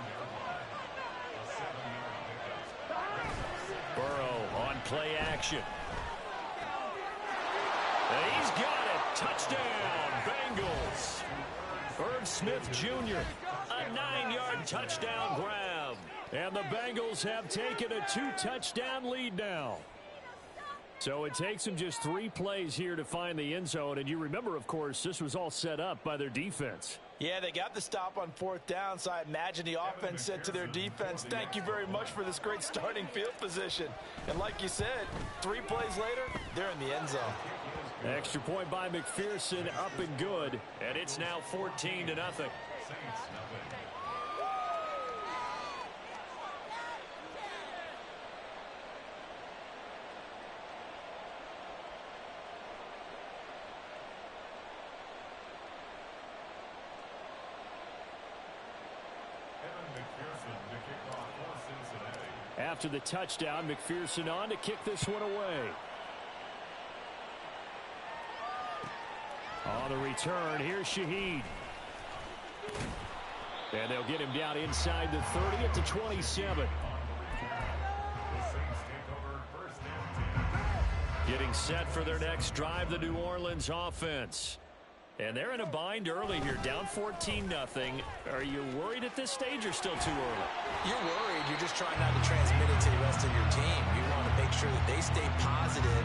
Burrow on play action. And he's got it. Touchdown, Bengals. Irv Smith Jr., a 9-yard touchdown grab. And the Bengals have taken a 2-touchdown lead now. So it takes them just 3 plays here to find the end zone. And you remember, of course, this was all set up by their defense. Yeah, they got the stop on 4th down, so I imagine the offense said to their defense, thank you very much for this great starting field position. And like you said, 3 plays later, they're in the end zone. Extra point by McPherson, up and good. And it's now 14-0. After the touchdown, McPherson on to kick this one away. On the return, here's Shaheed. And they'll get him down inside the 30 at the 27. Getting set for their next drive, the New Orleans offense. And they're in a bind early here, down 14-0. Are you worried at this stage or still too early? You're worried. You're just trying not to transmit it to the rest of your team. You want to make sure that they stay positive.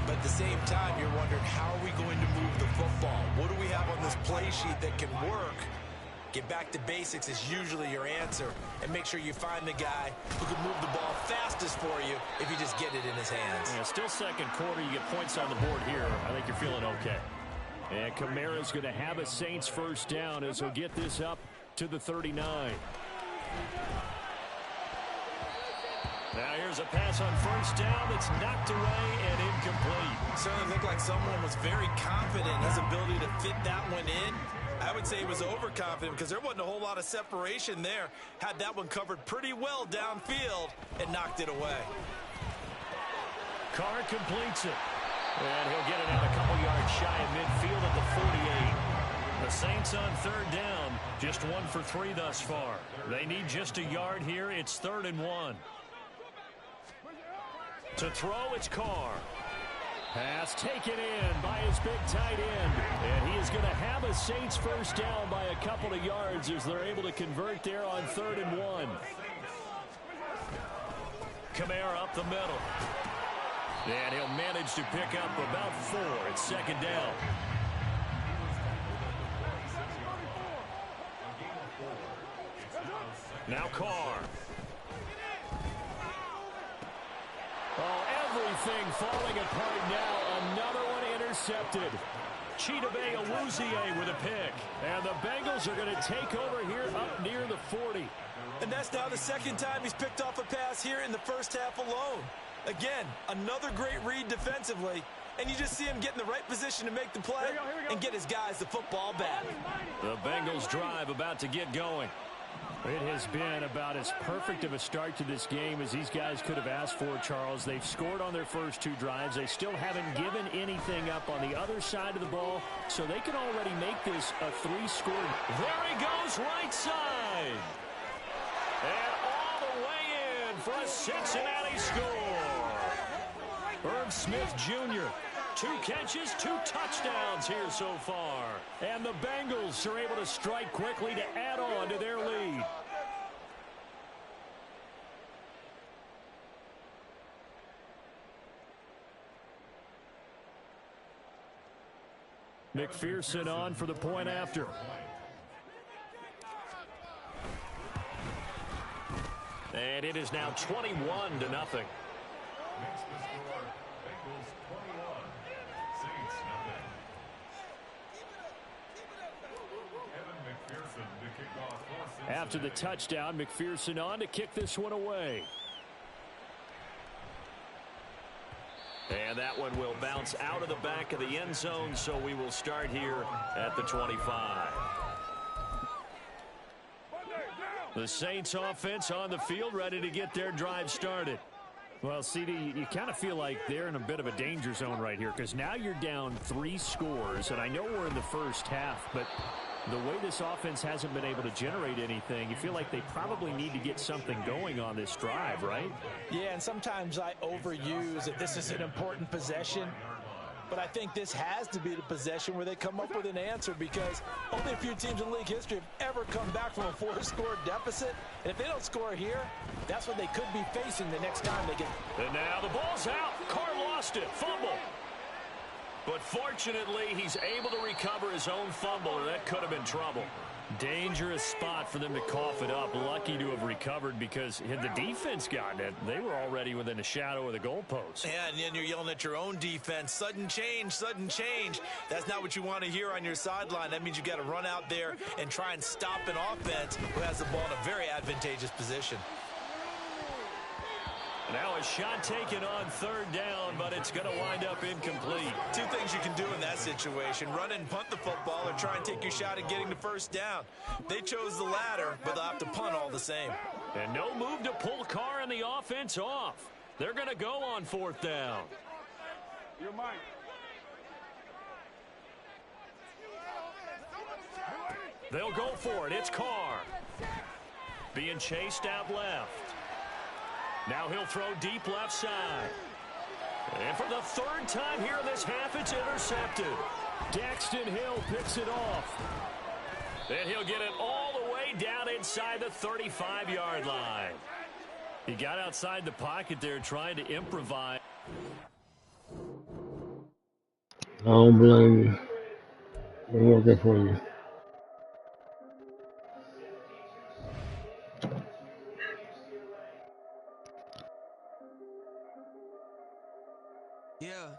But at the same time, you're wondering, how are we going to move the football? What do we have on this play sheet that can work? Get back to basics is usually your answer. And make sure you find the guy who can move the ball fastest for you if you just get it in his hands. Yeah, still second quarter. You get points on the board here. I think you're feeling okay. And Kamara's going to have a Saints first down as he'll get this up to the 39. Now here's a pass on first down that's knocked away and incomplete. Certainly looked like someone was very confident in his ability to fit that one in. I would say he was overconfident because there wasn't a whole lot of separation there. Had that one covered pretty well downfield and knocked it away. Carr completes it. And he'll get it out a couple yards shy of midfield at the 48. The Saints on third down, just 1 for 3 thus far. They need just a yard here. It's 3rd and 1. To throw, it's Carr. Pass taken in by his big tight end. And he is going to have a Saints first down by a couple of yards as they're able to convert there on 3rd and 1. Kamara up the middle. And he'll manage to pick up about 4. It's 2nd down. Now Carr. Oh, everything falling apart now. Another one intercepted. Chidobe Awuzie with a pick. And the Bengals are going to take over here up near the 40. And that's now the second time he's picked off a pass here in the first half alone. Again, another great read defensively, and you just see him get in the right position to make the play and get his guys the football back. The Bengals drive about to get going. It has been about as perfect of a start to this game as these guys could have asked for, Charles. They've scored on their first 2 drives. They still haven't given anything up on the other side of the ball, so they can already make this a 3-score. There he goes, right side. And all the way in for a Cincinnati score. Irv Smith Jr., 2 catches, 2 touchdowns here so far. And the Bengals are able to strike quickly to add on to their lead. McPherson on for the point after. And it is now 21-0. After the touchdown, McPherson on to kick this one away. And that one will bounce out of the back of the end zone, so we will start here at the 25. The Saints offense on the field, ready to get their drive started. Well, CD, you kind of feel like they're in a bit of a danger zone right here because now you're down 3 scores, and I know we're in the first half, but the way this offense hasn't been able to generate anything, you feel like they probably need to get something going on this drive, right? Yeah, and sometimes I overuse that this is an important possession. But I think this has to be the possession where they come up with an answer because only a few teams in league history have ever come back from a 4-score deficit. And if they don't score here, that's what they could be facing the next time they get. And now the ball's out. Carr lost it. Fumble. But fortunately, he's able to recover his own fumble, or that could have been trouble. Dangerous spot for them to cough it up. Lucky to have recovered because had the defense gotten it, they were already within a shadow of the goalpost. Yeah, and then you're yelling at your own defense. Sudden change, sudden change. That's not what you want to hear on your sideline. That means you got to run out there and try and stop an offense who has the ball in a very advantageous position. Now a shot taken on third down, but it's going to wind up incomplete. Two things you can do in that situation: run and punt the football, or try and take your shot at getting the first down. They chose the latter, but they'll have to punt all the same. And no move to pull Carr and the offense off. They're going to go on fourth down. You're mine. They'll go for it. It's Carr. Being chased out left. Now he'll throw deep left side. And for the third time here in this half, it's intercepted. Daxton Hill picks it off. And he'll get it all the way down inside the 35-yard line. He got outside the pocket there trying to improvise. I don't blame you. I'm working for you. Yeah,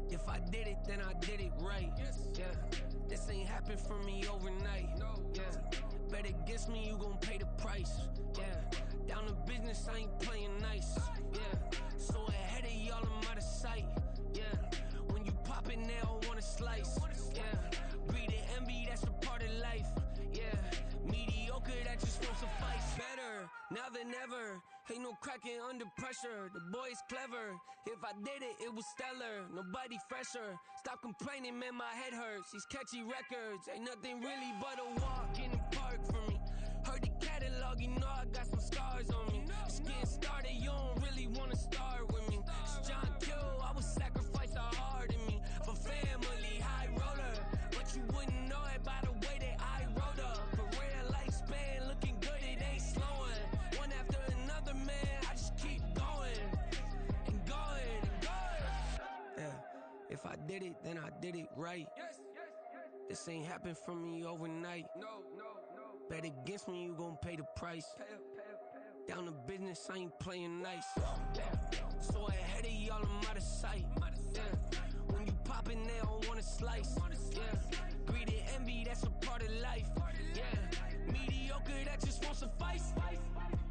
if I did it, then I did it right. Yeah, this ain't happened for me overnight. Yeah, bet against me, you gon' pay the price. Yeah, down to business, I ain't playing nice. Yeah, so ahead of y'all, I'm out of sight. Yeah, when you pop it, they don't wanna slice. Yeah, breed and envy, that's a part of life. Yeah, mediocre, that just won't suffice. Better now than ever. Ain't no cracking under pressure. The boy's clever. If I did it, it was stellar. Nobody fresher. Stop complaining, man, my head hurts. These catchy records ain't nothing really but a walk in the park for me. Heard the catalog, you know I got some scars on me. Just getting started, you don't really wanna start with me. It's John Kill, I would sacrifice a heart in me for family, high roller. But you wouldn't know it by the way that I wrote up. Career lifespan looking good, it ain't slowing. One after another, man, I just keep going and going and going. Yeah, if I did it, then I did it right. This ain't happened for me overnight. Bet against me, you gon' pay the price. Down to business, I ain't playing nice. Yeah, so ahead of y'all, I'm out of sight. Yeah, when you poppin', they don't wanna slice. Yeah, greed and envy, that's a part of life. Yeah, mediocre, that just won't suffice.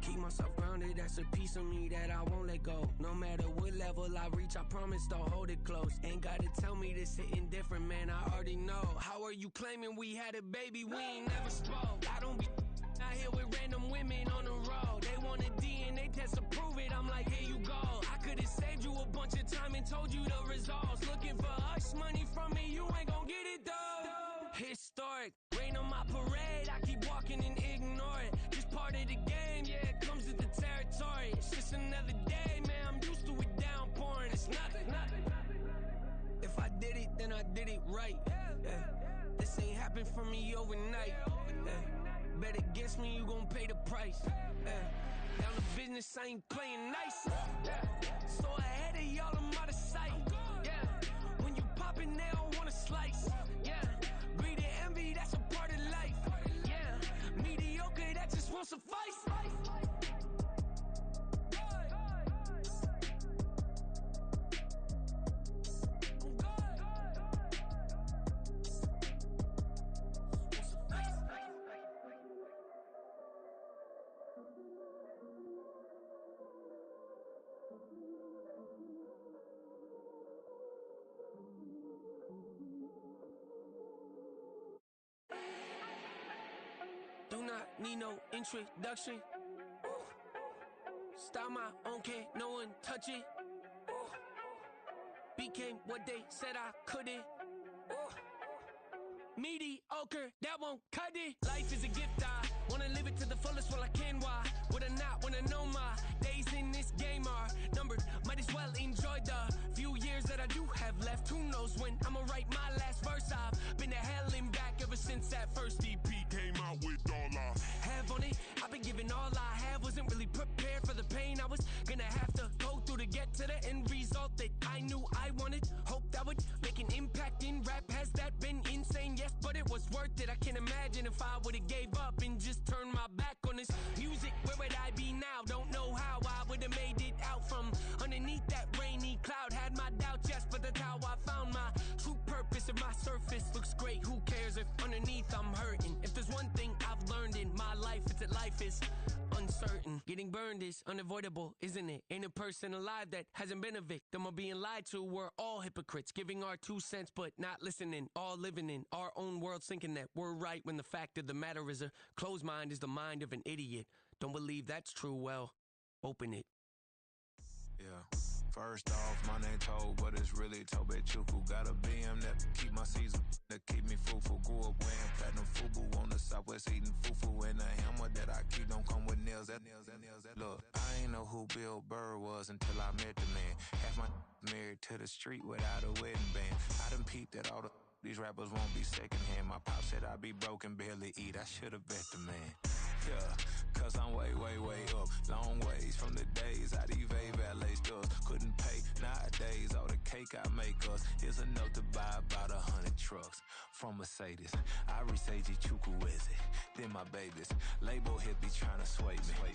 Keep myself grounded, that's a piece of me that I won't let go. No matter what level I reach, I promise don't hold it close. Ain't gotta tell me this hitting different, man, I already know. How are you claiming we had a baby, we ain't never spoke? I don't be out here with random women on the road. They want a DNA test to prove it, I'm like, here you go. I could've saved you a bunch of time and told you the results. Looking for hush money from me, you ain't gon' get it though. Historic, rain on my parade, I keep walking and ignore it. Just part of the game, yeah, it comes with the territory. It's just another day, man, I'm used to it downpouring. It's nothing. If I did it, then I did it right. Yeah. This ain't happened for me overnight. Yeah. Bet against me, you gon' pay the price. Yeah. Down to business, I ain't playing nice. Yeah. So ahead of y'all, I'm out of sight. Yeah. When you poppin', they don't wanna slice. Yeah. Greed and envy, that's a part of life. Yeah. Mediocre, that just won't suffice. Do not need no introduction. Start my own, can't no one touch it. Became what they said I couldn't. Mediocre, that won't cut it. Life is a gift, I wanna live it to the fullest while I can. Why would I not wanna know my days in this game are numbered? Might as well enjoy the few years that I do have left. Who knows when I'ma write my last verse? I've been to hell and back ever since that first EP came out with all I have on it. I've been giving all I have, wasn't really prepared for the pain I was gonna have to go through to get to the end result that I knew I wanted. Hope that would make an impact in rap. Has that been insane? Yes, but it was worth it. I can't imagine if if I would've gave up and just turned my back on this music, where would I be now? Don't know how I would've made it out from underneath that rainy cloud. Had my doubts, yes, but that's how I found my true purpose. If my surface looks great, who cares if underneath I'm hurting? If there's one thing I've learned in my life, it's that life is uncertain. Getting burned is unavoidable, isn't it? Ain't a person alive that hasn't been a victim of being lied to. We're all hypocrites, giving our 2 cents but not listening. All living in our own world, thinking that we're right when the fact of the matter is a closed mind is the mind of an idiot. Don't believe that's true, well, open it. Yeah. First off, my name Toad, but it's really Tobe Chuku. Got a BM that keep my season, that keep me fruitful. Grew up wearing platinum FUBU on the Southwest eating fufu. And the hammer that I keep don't come with nails. Look, I ain't know who Bill Burr was until I met the man. Half my married to the street without a wedding band. I done peeped at all these rappers won't be secondhand. My pop said I'd be broke and barely eat. I should've bet the man. Yeah, cause I'm way, way, way up. Long ways from the days I evade valet stores. Couldn't pay nowadays. All the cake I make us is enough to buy about 100 trucks from Mercedes. I resage Chukwueze, then my babies. Label hit be trying to sway me.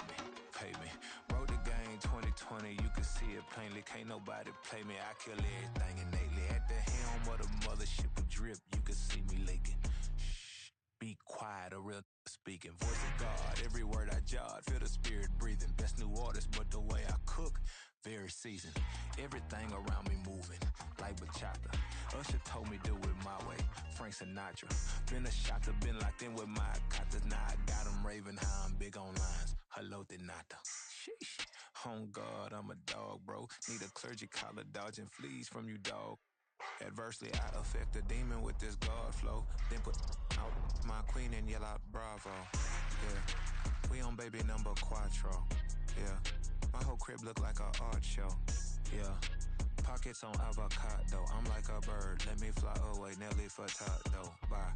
Pay me. Wrote the game 2020, you can see it plainly. Can't nobody play me. I kill everything innately. At the helm of the mothership with drip, you can see me leaking. Shh, be quiet, a real speaking. Voice of God, every word I jot. Feel the spirit breathing. Best new artist, but the way I cook, very seasoned. Everything around me moving, like bachata. Usher told me do it my way. Frank Sinatra. Been a shotter, been locked in with my cotters. Now I got them raving how I'm big on lines. Hello, Denata. Sheesh. On God, I'm a dog, bro. Need a clergy collar, dodging fleas from you, dog. Adversely, I affect a demon with this God flow. Then put out my queen and yell out bravo. Yeah, we on baby number quattro. Yeah, my whole crib look like an art show. Yeah, pockets on avocado. I'm like a bird, let me fly away. Nelly Furtado, bye.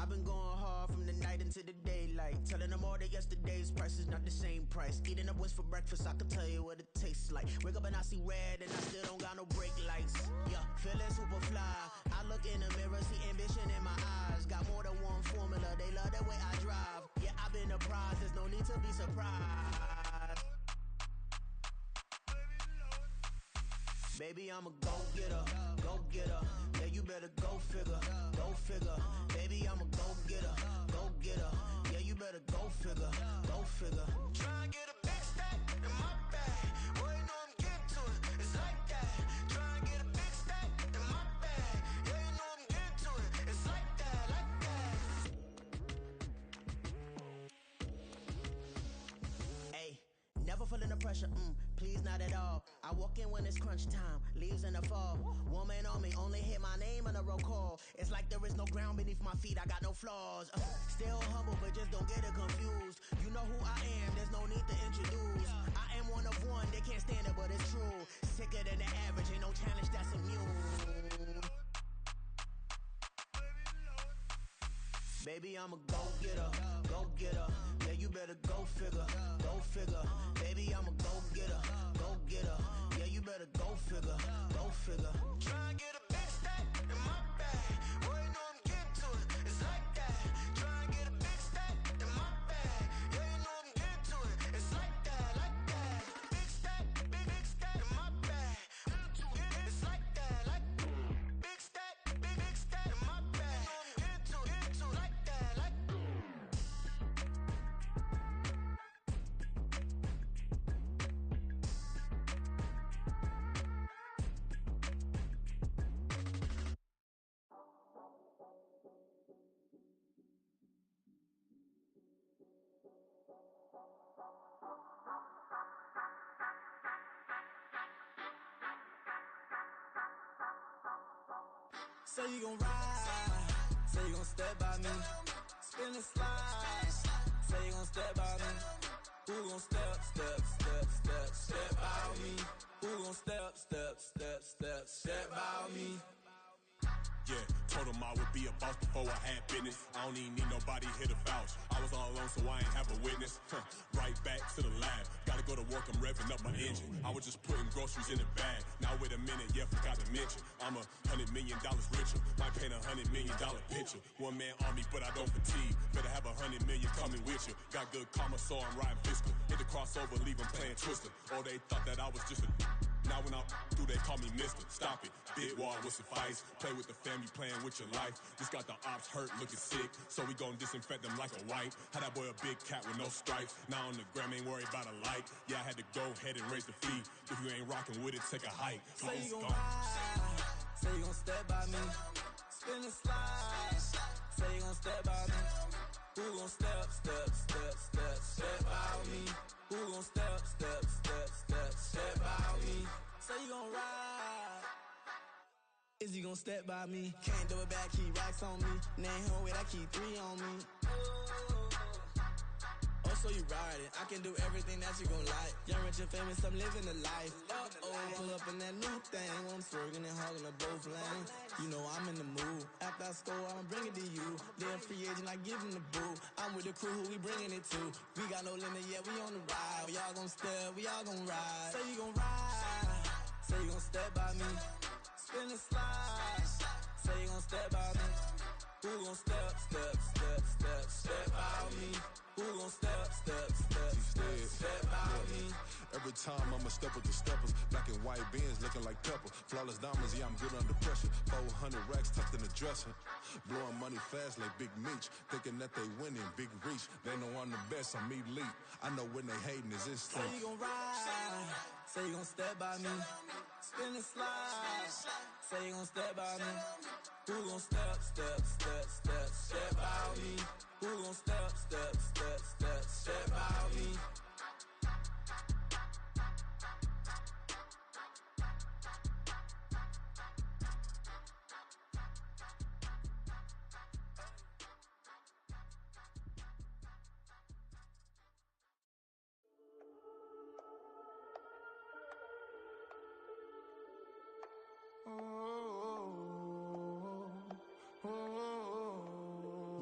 I've been going hard from the night into the daylight. Telling them all that yesterday's price is not the same price. Eating up wings for breakfast, I can tell you what it tastes like. Wake up and I see red and I still don't got no brake lights. Yeah, feeling super fly. I look in the mirror, see ambition in my eyes. Got more than one formula, they love the way I drive. Yeah, I've been a prize, there's no need to be surprised. Baby, I'm a go-getter, go-getter. Yeah, you better go figure, go figure. Baby, I'm a go-getter, go-getter. Yeah, you better go figure, go figure. Try and get a big stack in my bag. Boy, you know I'm getting to it, it's like that. Try and get a big stack in my bag. Yeah, you know I'm getting to it, it's like that, like that. Hey, never feeling the pressure, please not at all. I walk in when it's crunch time, leaves in the fall. Woman on me, only hit my name on a roll call. It's like there is no ground beneath my feet, I got no flaws. Still humble, but just don't get it confused. You know who I am, there's no need to introduce. I am one of one, they can't stand it, but it's true. Sicker than the average, ain't no challenge that's immune. Baby, I'm a go-getter, go-getter. Yeah, you better go figure, go figure. Baby, I'm a go-getter, go-getter. Yeah, you better go figure, go figure. Try and get a big stack in my bag. Boy, you know I'm getting to it, it's like that. Try and get a big stack in my bag. Yeah, you know I'm getting to it, it's like that, like that. Big stack, big stack in my bag. It's like that, like big stack, big stack in my bag. You know I'm getting to it, like that, like. Say you gon' ride, say you gon' step by me, spin and slide, say you gon' step by me. Who gon' step by me? Who gon' step by me? Yeah, told him I would be a boss before I had business. I don't even need nobody here to vouch. I was all alone, so I ain't have a witness. Right back to the lab. Gotta go to work, I'm revving up my engine. I was just putting groceries in the bag. Now wait a minute, yeah, forgot to mention. I'm $100 million richer. Might paint $100 million picture. One man army, but I don't fatigue. Better have $100 million coming with you. Got good karma, so I'm riding fiscal. Hit the crossover, leave them playing Twister. Or they thought that I was just a. Now when I do, they call me mister. Stop it. Big wall will suffice. Play with the family, playing with your life. Just got the ops hurt, looking sick. So we gon' disinfect them like a wipe. Had that boy a big cat with no stripes. Now on the gram, ain't worried about a light. Yeah, I had to go ahead and raise the fee. If you ain't rocking with it, take a hike. Say you gon' ride. Say you gon' step by me. Spin and slide. Say you gon' step by me. Who gon' step by me? Who gon' step by me? Say you gon' ride. Is he gon' step by me? Can't do it back, keep racks on me. Name him with, I keep 3 on me. Oh, so you riding. I can do everything that you gon' like. Young, rich, and famous, I'm living the life. Pull up in that new thing. When I'm swerving and hogging up both lanes. You know I'm in the mood. After I score, I'ma bring it to you. They're a free agent, I give him the boo. I'm with the crew, who we bringing it to. We got no limit, yeah, we on the ride. We all gon' step, we all gon' ride. Say you gon' ride. Say you gon' step by me. Spin and slide. Say you gon' step by me. Who gon' step by me? Who gon' step by me? Every time I'ma step with the steppers. Black and white beans looking like pepper. Flawless diamonds, yeah, I'm good under pressure. 400 racks tucked in the dresser. Blowing money fast like Big Meech. Thinking that they winning, big reach. They know I'm the best, I'm elite. I know when they hating is instinct. Say you gon' ride. Say you gon' step by me. Spin and slide. Say you gon' step by me. Who gon' step by me? Who gon' step by me?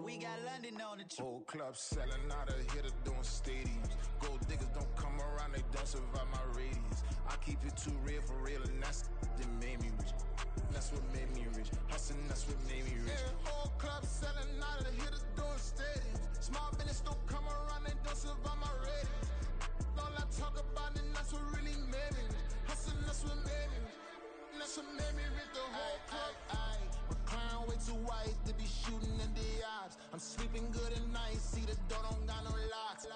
We got London on the Whole club selling out of hitter doing stadiums. Gold diggers don't come around, they don't survive my radius. I keep it too real for real, and that's that made me rich. That's what made me rich. Hustling, that's what made me rich. Yeah, whole club selling out of the hitters doing stadiums. Small business don't come around, they don't survive my radius. All I talk about, and that's what really made me rich. Hustling, that's what made me rich. That's what made me rich. The whole club. My crown way too white to be shooting in the eyes. I'm sleeping good at night, see the door don't got no locks.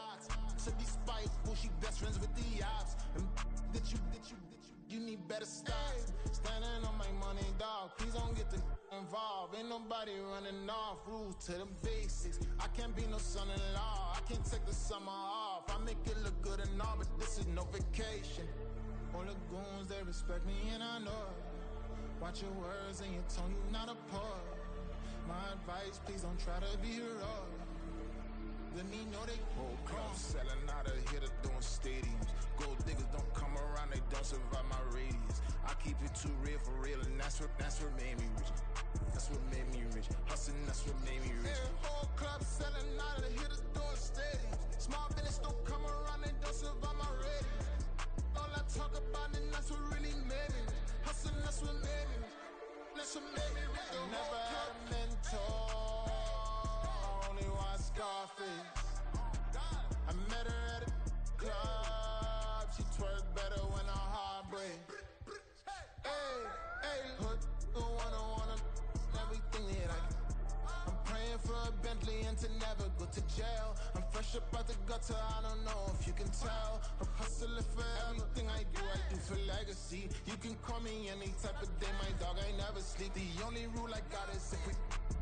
To be spiteful, she best friends with the ops. And you need better stop. Standing on my money, dog. Please don't get involved. Ain't nobody running off. Rules to the basics. I can't be no son-in-law. I can't take the summer off. I make it look good and all, but this is no vacation. All the goons, they respect me and I know it. Watch your words and your tone, you not a poet. My advice, please don't try to be heroic. Let me know they whole club selling out of hitter doing stadiums. Gold diggers don't come around, they don't survive my radius. I keep it too real for real, and that's what made me rich. That's what made me rich. Hustling, that's what made me rich. Yeah, whole club selling out of hitters doing stadiums. Small business don't come around, they don't survive my radius. All I talk about, and that's what really made me rich. Hustling, that's what made me rich. That's what made me rich. Never had a mentor. Only one Scarface. I met her at a club. She twerk better when her heart breaks. Hey, hood, wanna everything that I'm praying for a Bentley and to never go to jail. I'm fresh up out the gutter, I don't know if you can tell. I'm hustling for everything I do for legacy. You can call me any type of day, my dog, I never sleep. The only rule I got is if we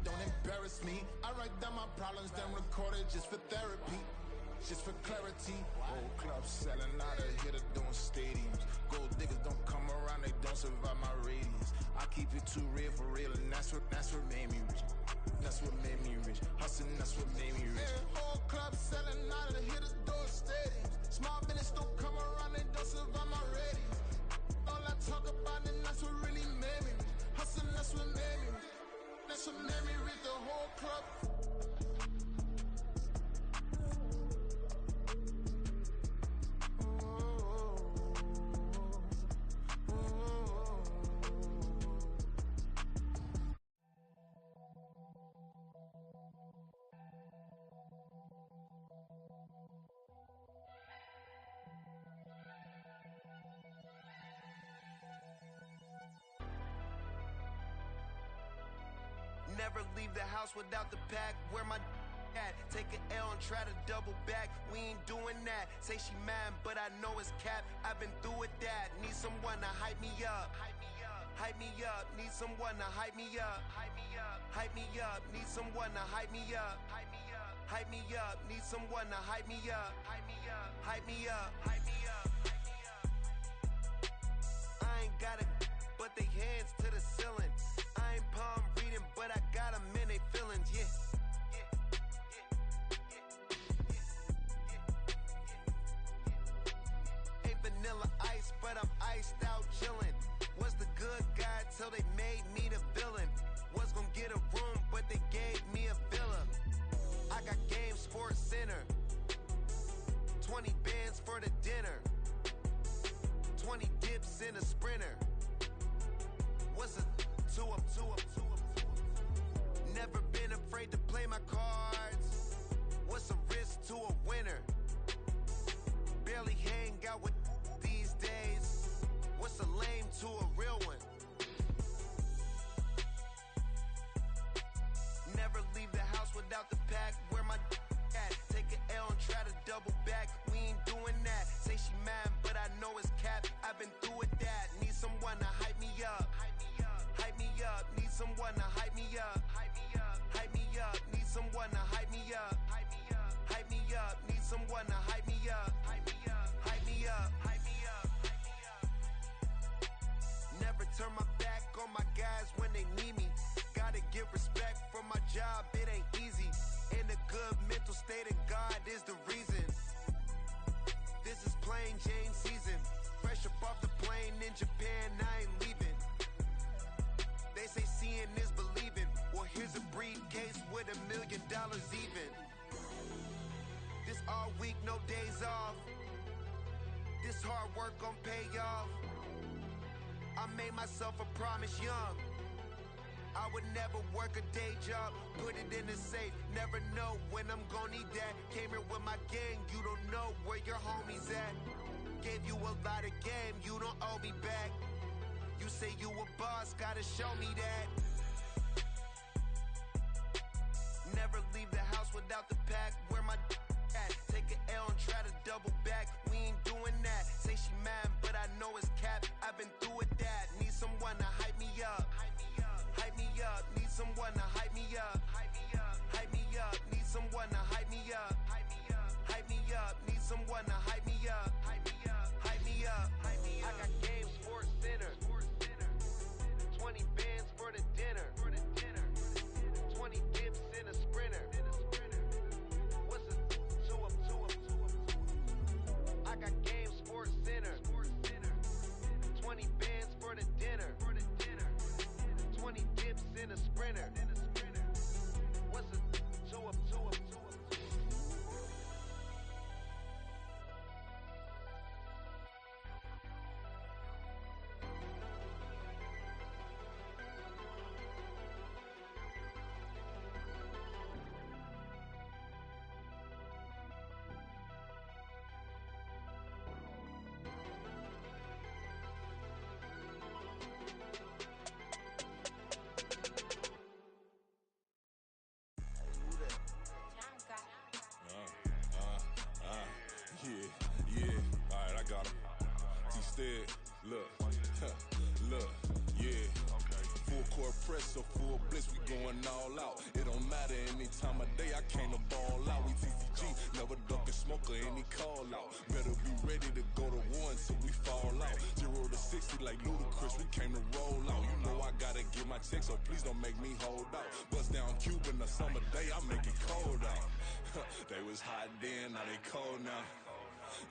don't embarrass me. I write down my problems, then record it just for therapy. Just for clarity. Whole club selling out of hitter doing stadiums. Gold diggers don't come around, they don't survive my radius. I keep it too real for real, and that's what made me rich. That's what made me rich. Hustling, that's what made me rich. Yeah, whole club selling out of the hitters doing stadiums. Small business don't come around, they don't survive my radius. All I talk about, and that's what really made me rich. Hustling, that's what made me rich. Never leave the house without the pack. Where my at? Take an L and try to double back. We ain't doing that. Say she mad, but I know it's cap. I've been through with that. Need someone to hype me up. Hype me up. Need someone to hype me up. Hype me up. Hype me up. Need someone to hype me up. Hype me up. Hype me up. Need someone to hype me up. Hype me up. Hype me up. Hype me up. I ain't got it, but they hands to the ceiling. I ain't palm reading, but I got them in they feelings. Yeah. Vanilla ice, but I'm iced out chillin'. Was the good guy till they made me the villain. Was gonna get a room, but they gave me a villa. I got Game Sports Center. 20 bands for the dinner. 20 dips in a sprinter. What's a 2 up, 2 up, 2 up, 2 up? Never been afraid to play my cards. What's a risk to a winner? Barely hang out with these days. What's a lame to a real one? Never leave the house without the pack. Where my at? Take an L and try to double back. We ain't doing that. Say she mad, but I know it's cap. I've been through with that. Need someone to hype me up. Hype me up. Need someone to hype me up. Hype me up. Hype me up. Need someone to hype me up. Hype me up. Hype me up. Need someone to hype me up. Hype me up. Hype me up. Hype me up. Never turn my back on my guys when they need me. Gotta give respect for my job, it ain't easy. In a good mental state of God is the reason. This is plain Jane season. Fresh up off the plane in Japan, I ain't leaving. They say seeing is believing. Well, here's a briefcase with $1 million even. This all week, no days off. This hard work gon' pay off. I made myself a promise young. I would never work a day job, put it in the safe. Never know when I'm gon' need that. Came here with my gang, you don't know where your homies at. Gave you a lot of game, you don't owe me back. You say you a boss, gotta show me that. Never leave the house without the pack. Where my at? Take an L and try to double back. We ain't doing that. Say she mad, but I know it's cap. I've been through with that. Need someone to hype me up. Hype me up. Need someone to hype me up. Hype me up. Hype me up. Need someone to hype me up. Hype me up. Hype me up. Need someone to hype me up. Hype me up. Hype me up. Hype me up. I got Game Sports Center. 20 bands for the dinner. 20 dips in a sprinter. What's a 2 up, 2 up, 2 up? I got Game Sports Center. 20 bands for the dinner. 20 dips in a sprinter. What's a 2 up, 2 up, 2 up? Yeah, alright, I got him. T-Stead, look, look, yeah. Full court press, so full blitz, we going all out. It don't matter any time of day, I came to ball out. We TCG, never ducking smoker, any call out. Better be ready to go to war until we fall out. 0 to 60 like Ludacris, we came to roll out. You know I gotta get my check, so please don't make me hold out. Bust down Cuban, a summer day, I make it cold out. They was hot then, now they cold now.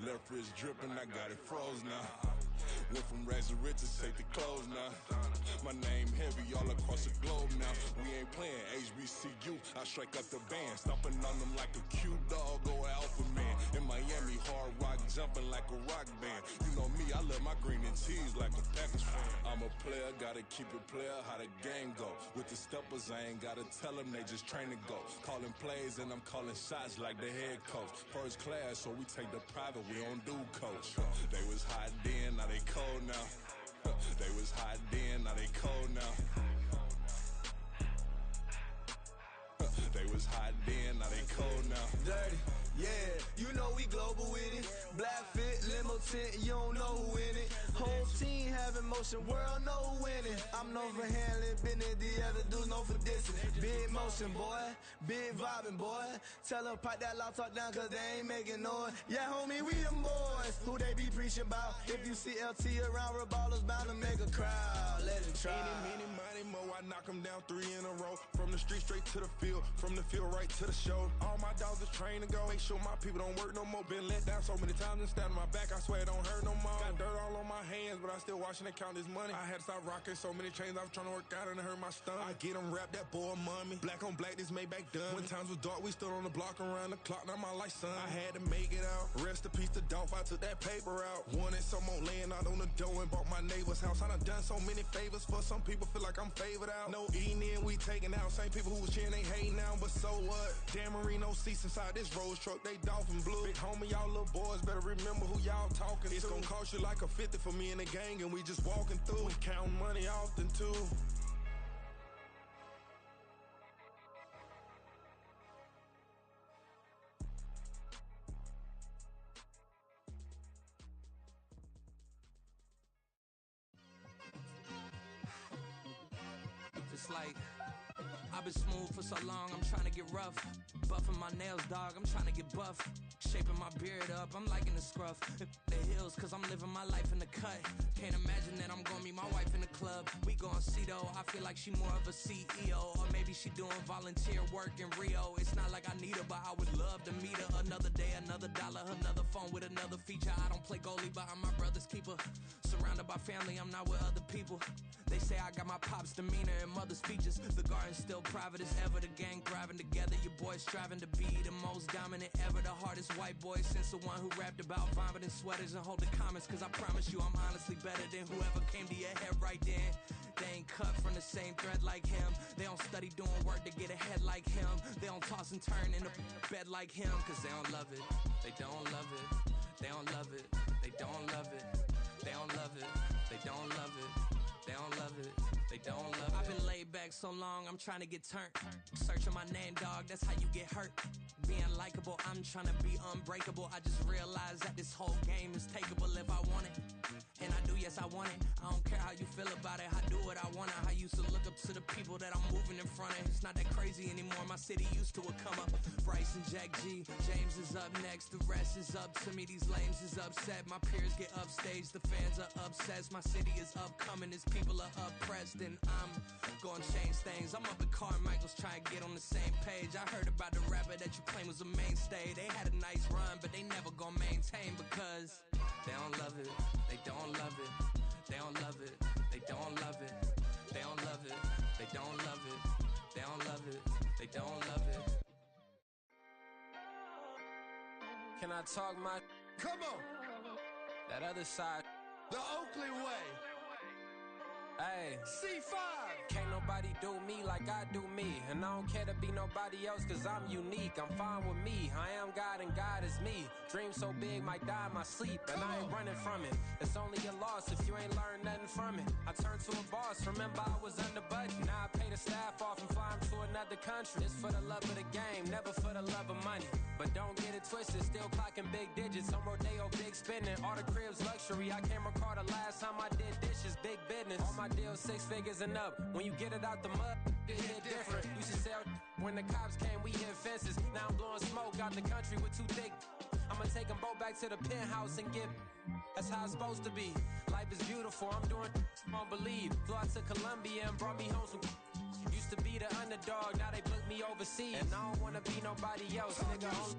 Left wrist dripping, I got it froze now. Went from rags to riches, take the clothes now. My name heavy all across the globe now. We ain't playing HBCU, I strike up the band. Stomping on them like a cute dog or alpha man. In Miami, hard rock jumping like a rock band. You know me, I love my green and cheese like a Packers fan. I'm a player, gotta keep it player, how the game go. With the steppers, I ain't gotta tell them, they just train to go. Calling plays and I'm calling shots like the head coach. First class, so we take the private, we don't do coach. They was hot then, now they cold now. They was hot then, now they cold now. cold now. Dirty, yeah, you know we global with it. Black fit, limo tint, you don't know who in it. Whole team having motion, world know who winning. I'm known for handling business, the other dudes known for dissing. Big motion, boy, big vibing, boy. Tell them pipe that loud talk down, cause they ain't making noise. Yeah, homie, we them boys, who they be preaching about. If you see LT around, Reballo's bound to make a crowd. Let it try. Eeny, meeny, miny, mo, I knock them down 3 in a row. From the street straight to the field, from the field right to the show. All my dogs is trained to go, make sure my people don't work no more. Been let down so many times and stand on my back, I swear it don't hurt no more. Got dirt all on my hands, but I still watching and count this money. I had to stop rocking so many chains, I was trying to work out and it hurt my stomach. I get them rap, that boy mommy. Black on black, this Maybach done. When times was dark, we stood on the block around the clock, now my life son. I had to make it out, rest in peace to Dolph, I took that paper out. Wanted some more land out on the dough and bought my neighbor's house. I done so many favors for some people, feel like I'm favored out. No eating in, we taking out. Same people who was cheering, they hating now, but so what? Dan Marino seats inside this Rolls truck, they dolphin blue. Big homie, y'all little boys better remember who y'all talking to. It's gonna cost you like a 50 for me and the gang, and we just walking through. We counting money often too. It's like I've been smooth for so long, I'm trying to get rough. Buffing my nails, dog, I'm trying to get buff. Shaping my beard up, I'm liking the scruff. The hills, cause I'm living my life in the cut. Can't imagine that I'm gonna meet my wife in the club. We gon' see though, I feel like she more of a CEO. Or maybe she doing volunteer work in Rio. It's not like I need her, but I would love to meet her. Another day, another dollar, another phone with another feature. I don't play goalie, but I'm my brother's keeper. Surrounded by family, I'm not with other people. They say I got my pop's demeanor and mother's features. The garden's still private as ever. The gang thriving together. Your boys striving to be the most dominant ever. The hardest white boy since the one who rapped about vomiting sweaters and holding comments. Cause I promise you I'm honestly better than whoever came to your head right then. They ain't cut from the same thread like him. They don't study doing work to get ahead like him. They don't toss and turn in the bed like him. Cause they don't love it. They don't love it. They don't love it. They don't love it. They don't love it. They don't love it. They don't love it, they don't love it. I've been laid back so long, I'm trying to get turned. Searching my name, dog, that's how you get hurt. Being likable, I'm trying to be unbreakable. I just realized that this whole game is takeable if I want it. And I do, yes, I want it. I don't care how you feel about it, I do what I want. I used to look up to the people that I'm moving in front of. It's not that crazy anymore, my city used to come up. Bryce and Jack G, James is up next. The rest is up to me, these lames is upset. My peers get upstaged, the fans are obsessed. My city is upcoming, it's people are oppressed, and I'm gonna change things. I'm up at Carmichael's trying to get on the same page. I heard about the rapper that you claim was a mainstay. They had a nice run, but they never gonna maintain because they don't love it. They don't love it. They don't love it. They don't love it. They don't love it. They don't love it. They don't love it. They don't love it. Can I talk my? Come on. That other side. The Oakland way. Hey, C5. Can't nobody do me like I do me. And I don't care to be nobody else cause I'm unique. I'm fine with me, I am God and God is me. Dream so big, might die in my sleep. And I ain't running from it. It's only a loss if you ain't learned nothing from it. I turned to a boss, remember I was under budget. Now I pay the staff off and fly them to another country. It's for the love of the game, never for the love of money. But don't get it twisted, still clocking big digits. On Rodeo, big spending, all the cribs luxury. I can't recall the last time I did dishes, big business. All my deals 6 figures and up. When you get it out the mud, it hit different. Used to sell when the cops came, we hit fences. Now I'm blowing smoke out the country with too thick. I'ma take them both back to the penthouse and get. That's how it's supposed to be. Life is beautiful, I'm doing won't believe. Flew out to Colombia and brought me home some. Used to be the underdog, now they book me overseas. And I don't wanna be nobody else, nigga.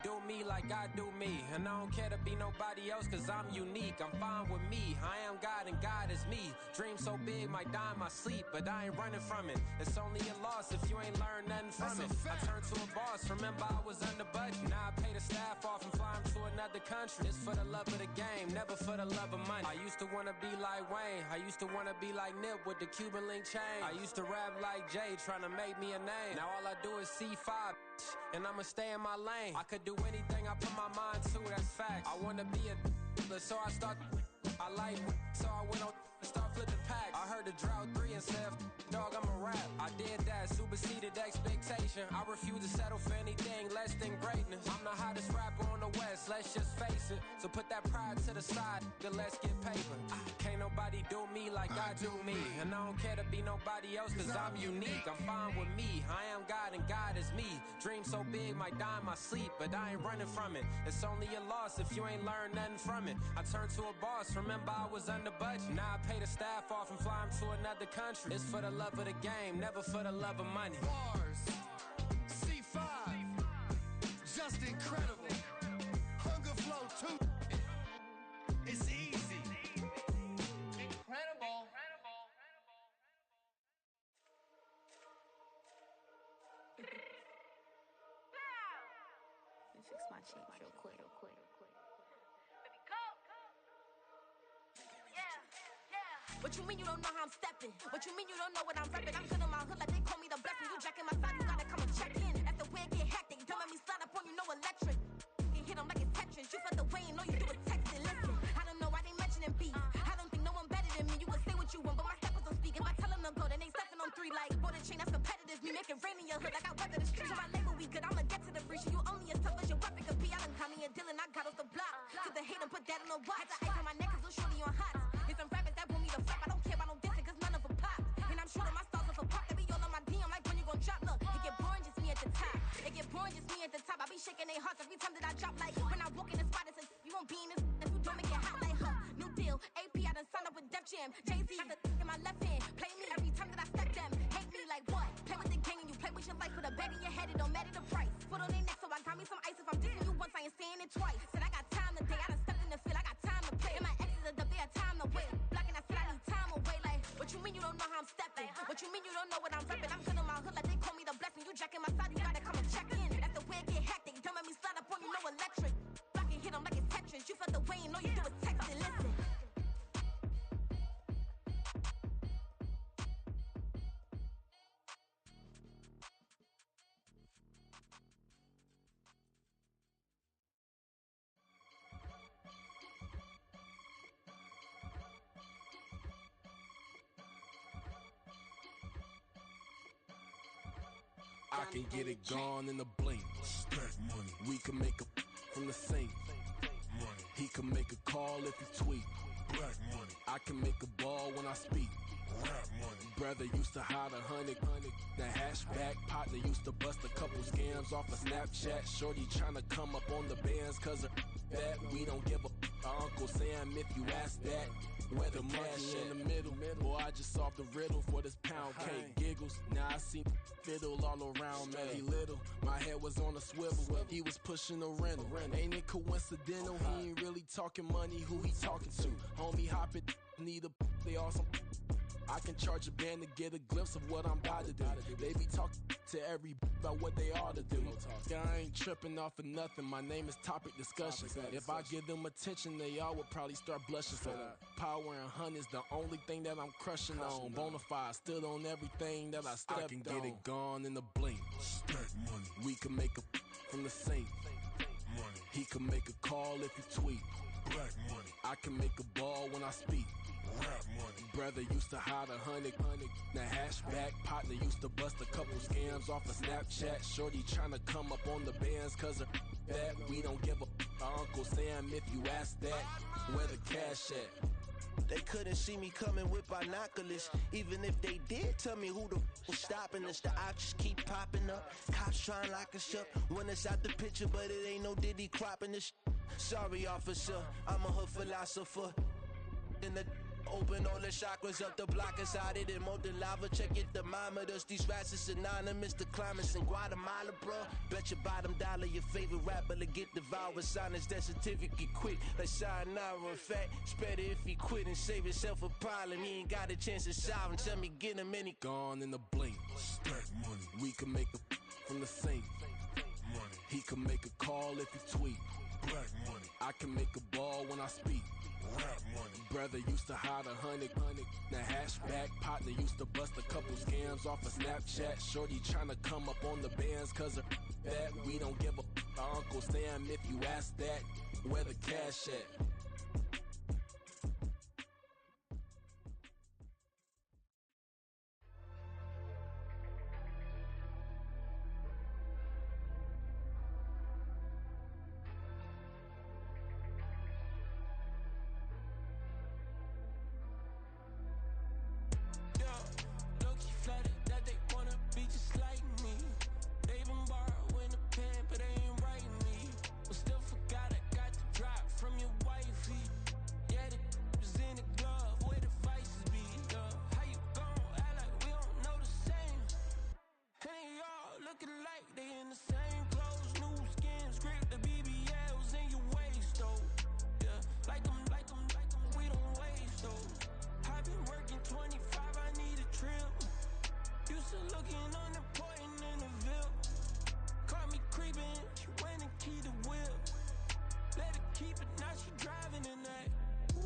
Do me like I do me. And I don't care to be nobody else cause I'm unique. I'm fine with me, I am God and God is me. Dream so big, might die in my sleep. But I ain't running from it. It's only a loss if you ain't learned nothing from it. I turned to a boss, remember I was under budget. Now I pay the staff off and fly them to another country. It's for the love of the game, never for the love of money. I used to wanna be like Wayne, I used to wanna be like Nip with the Cuban link chain. I used to rap like Jay, trying to make me a name. Now all I do is C5, and I'ma stay in my lane. I could do anything I put my mind to, that's facts. I wanna be a so I start. I like so I went on and start flipping packs. I heard the drought 3 and said, dog, I'm a rap. I did that, superseded expectation. I refuse to settle for anything less than greatness. I'm the hottest rapper on the West, let's just face it. So put that pride to the side, then let's get paper. Can't nobody do me like I do me. And I don't care to be nobody else, cause I'm unique. I'm fine with me, I am God and God is me. Dream so big, might die in my sleep, but I ain't running from it. It's only a loss if you ain't learned nothing from it. I turned to a boss, remember I was under budget. Now I pay the staff off and fly them to another country. It's for the love of the game, never for the love of money. Bars, C5, just incredible. Hunger Flow 2, it's easy. Incredible. Let me fix my cheek real quick. What you mean you don't know how I'm stepping? What you mean you don't know what I'm repping? I'm good in my hood like they call me the blessing. You jacking my side, you gotta come and check in. That's the way it get hectic. Don't make me slide up on you, no electric. You hit them like it's Tetris. You felt the way and all you do is text it. Listen, I don't know why they mentioning beef. I don't think no one better than me. You would say what you want, but my steppers don't speak. If I tell them to go, then they stepping on 3 like border chain. That's competitive. Me making rain in your hood like I weather the streets. So my label we good. I'ma get to the breach. You only as tough as your weapon could be. I done caught me a Dylan. I got off the block. Took the hate and put that on the watch. Had the ice on my neck 'cause little shorty on hot. There's some rappers that want me to flap. I don't care about no dissing 'cause none of them pop. And I'm shooting my stars off a pop. They be all on my DM like when you gon' drop. Look, it get boring just me at the top. It get boring just me at the top. I be shaking their hearts every time that I drop. Like when I walk in the spot, it says you won't be in this if you don't make it hot. Like new deal. AP I done signed up with Def Jam. Jay-Z got the in my left hand. Play me every time that I step them. Hate me like what? Play with the gang and you play with your life. Put a bet in your head, it don't matter the price. Foot on their neck, so I got me some ice. If I'm dissing you once, I ain't saying it twice. Said I got time today. I done stepped in the field. I got time to play. And my exes are up there, time to wait. Blocking, I said I need time away. Like what you mean you don't know how I'm stepping? What you mean you don't know what I'm repping? I'm good in my hood like they call me the blessing. You jacking my side, you gotta come and check in. That's the way it get hectic. Don't make me slide up on you, no electric. Blocking, hit them like it's Tetris. You felt the way and all you do is text it. Listen. I can get it gone in a blink. Stack money. We can make a from the sink. Money. He can make a call if he tweet. Black money. I can make a ball when I speak. Rap money. Brother used to hide 100. The hashback partner used to bust a couple scams off of Snapchat. Shorty tryna come up on the bands 'cause of that. We don't give a Uncle Sam if you ask that. Where the money in the middle. Boy, I just solved the riddle for this pound cake. Giggles, now I see fiddle all around me. He little, my head was on a swivel. He was pushing a rental. Ain't it coincidental? He ain't really talking money. Who he talking to? Homie hopping, need a they awesome. I can charge a band to get a glimpse of what I'm about to do. They be talking to every about what they ought to do. I ain't tripping off of nothing. My name is Topic Discussion. If I give them attention, they all would probably start blushing. So power and hunt is the only thing that I'm crushing on. Bonafide stood on everything that I stepped on. I can get it gone in a blink. Stack money. We can make a from the sink. Money. He can make a call if he tweet. Black money. I can make a ball when I speak. Rap money. Brother used to hide 100. The hashback partner used to bust a couple scams off of Snapchat. Shorty tryna come up on the bands 'cause of that. We don't give a Uncle Sam if you ask that. Where the cash at? They couldn't see me coming with binoculars. Even if they did, tell me who the was stopping us. The options keep popping up. Cops trying to lock us up. When it's out the picture, but it ain't no Diddy cropping this. Sorry, officer, I'm a hood philosopher. In the open all the chakras up the block inside it and molten lava. Check your thermometers. These rats is synonymous to climates in Guatemala, bro. Bet your bottom dollar your favorite rapper to get devoured. Sign his death certificate quick. Like sayonara. In fact, it's better if he quit and save himself a problem. He ain't got a chance to solve him. Tell me get him any gone in a blink. Stack money. We can make a from the sink. Money. He can make a call if he tweet. Black money. I can make a ball when I speak. Rap money. Brother used to hide 100. The hashback partner used to bust a couple scams off of Snapchat. Shorty tryna come up on the bands 'cause of that. We don't give a Uncle Sam if you ask that. Where the cash at? Used to looking unimportant in the Ville. Caught me creeping, she went and keyed the wheel. Let her keep it, now she driving in that. Ooh,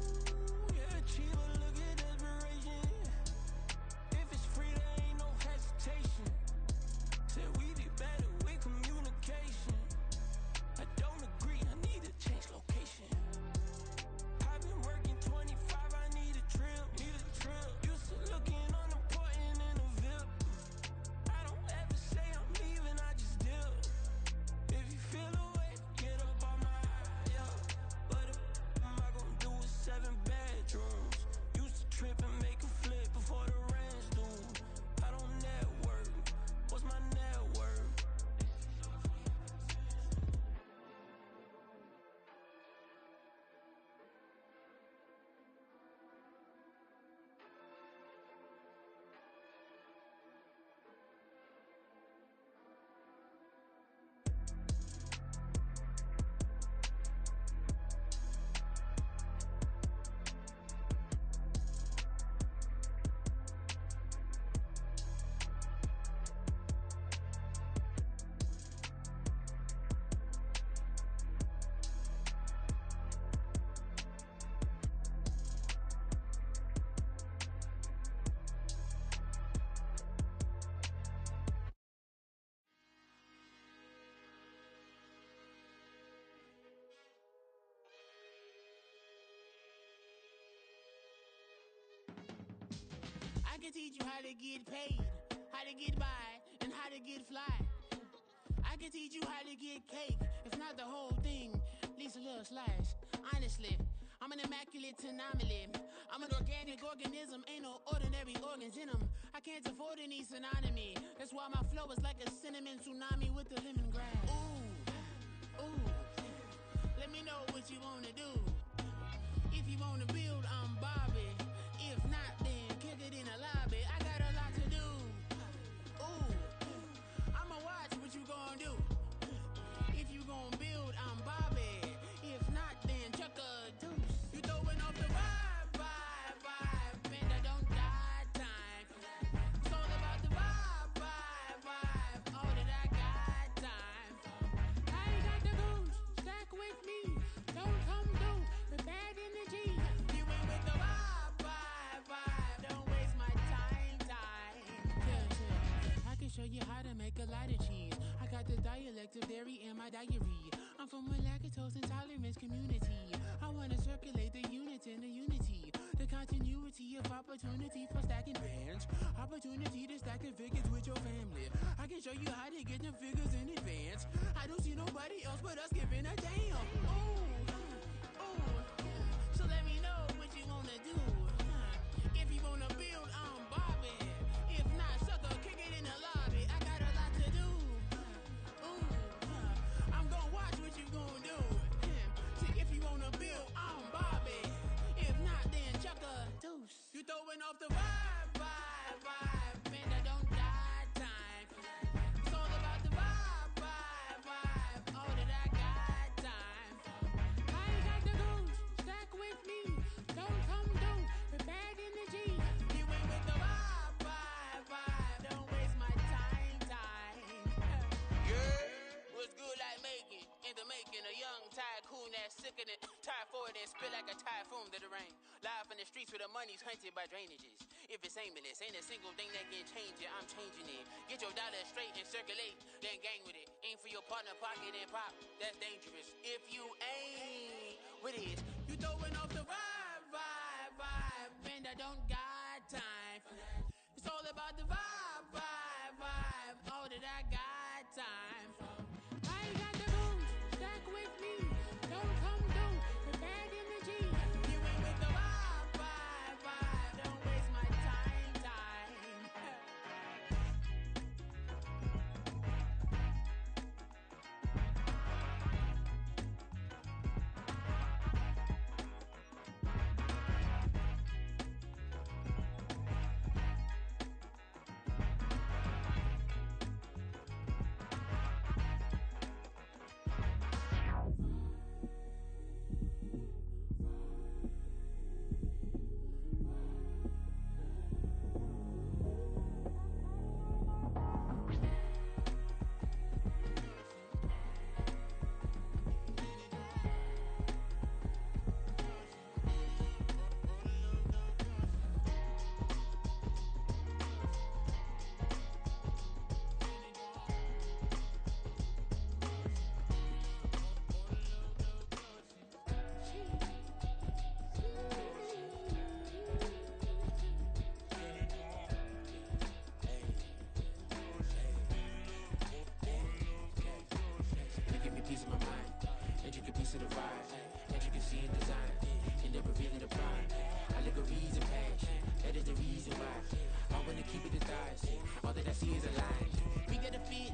yeah, cheaper, look at desperation. If it's free, there ain't no hesitation. Said we be better with communication. I don't agree, I need to change location. I've been working 25, I need a trip, Used to looking unimportant in the VIP. I don't ever say I'm leaving, I just dip. If you feel away, get up on my yeah. But am I gonna do with 7 bedrooms? Used to trip and make a flip before the rent's due. I don't network, what's my net worth? I can teach you how to get paid, how to get by, and how to get fly. I can teach you how to get cake, if not the whole thing, at least a little slice. Honestly, I'm an immaculate anomaly. I'm an organic organism, ain't no ordinary organs in them. I can't afford any synonymy. That's why my flow is like a cinnamon tsunami with the lemongrass. Ooh, ooh, let me know what you wanna do. If you wanna build, I'm Bobby. If not, then kick it in the lobby. I got a lot to do. Ooh, I'ma watch what you gon' do. If you gon' build, I'm Bobby. If not, then chuck a deuce. You throwing off the vibe, and I don't die time. It's all about the vibe, all that I got time. I ain't got the goose, stack with me. Don't come through with bad energy. You went with the vibe, don't waste my time. Yeah. I can show you how to make a lot of cheese. I got the dialect of dairy in my diary. I'm from a lactose intolerance community. I wanna circulate the unity in the unity. The continuity of opportunity for stacking bands. Opportunity to stack the figures with your family. I can show you how to get the figures in advance. I don't see nobody else but us giving a damn. Ooh, so let me know what you wanna do. If you wanna build, I'm Bobby. If not, sucker, kick it in the lobby. I got a lot to do. Ooh, I'm gonna watch what you gonna do. See, if you wanna build, I'm Bobby. If not, then chuck a deuce. You throwing off the vibe, and I don't die time. It's all about the vibe, all that I got time. I ain't got the goose, stack with me. Don't come through with bad energy. You went with the vibe, don't waste my time. Yeah, what's good like making? In the making, a young tycoon that's sickening. Tie forward and spit like a typhoon to the rain. Live in the streets where the money's hunted by drainages. If it's aimless, ain't a single thing that can change it. I'm changing it. Get your dollar straight and circulate, then gang with it. Aim for your partner, pocket and pop. That's dangerous. If you ain't with it, you throwing off the vibe, and I don't got time. It's all about the vibe, all that I got time. I ain't got the goose, stack with me. Don't come through with bad energy. You ain't with the vibe, don't waste my time. she is a lie. We get a fit,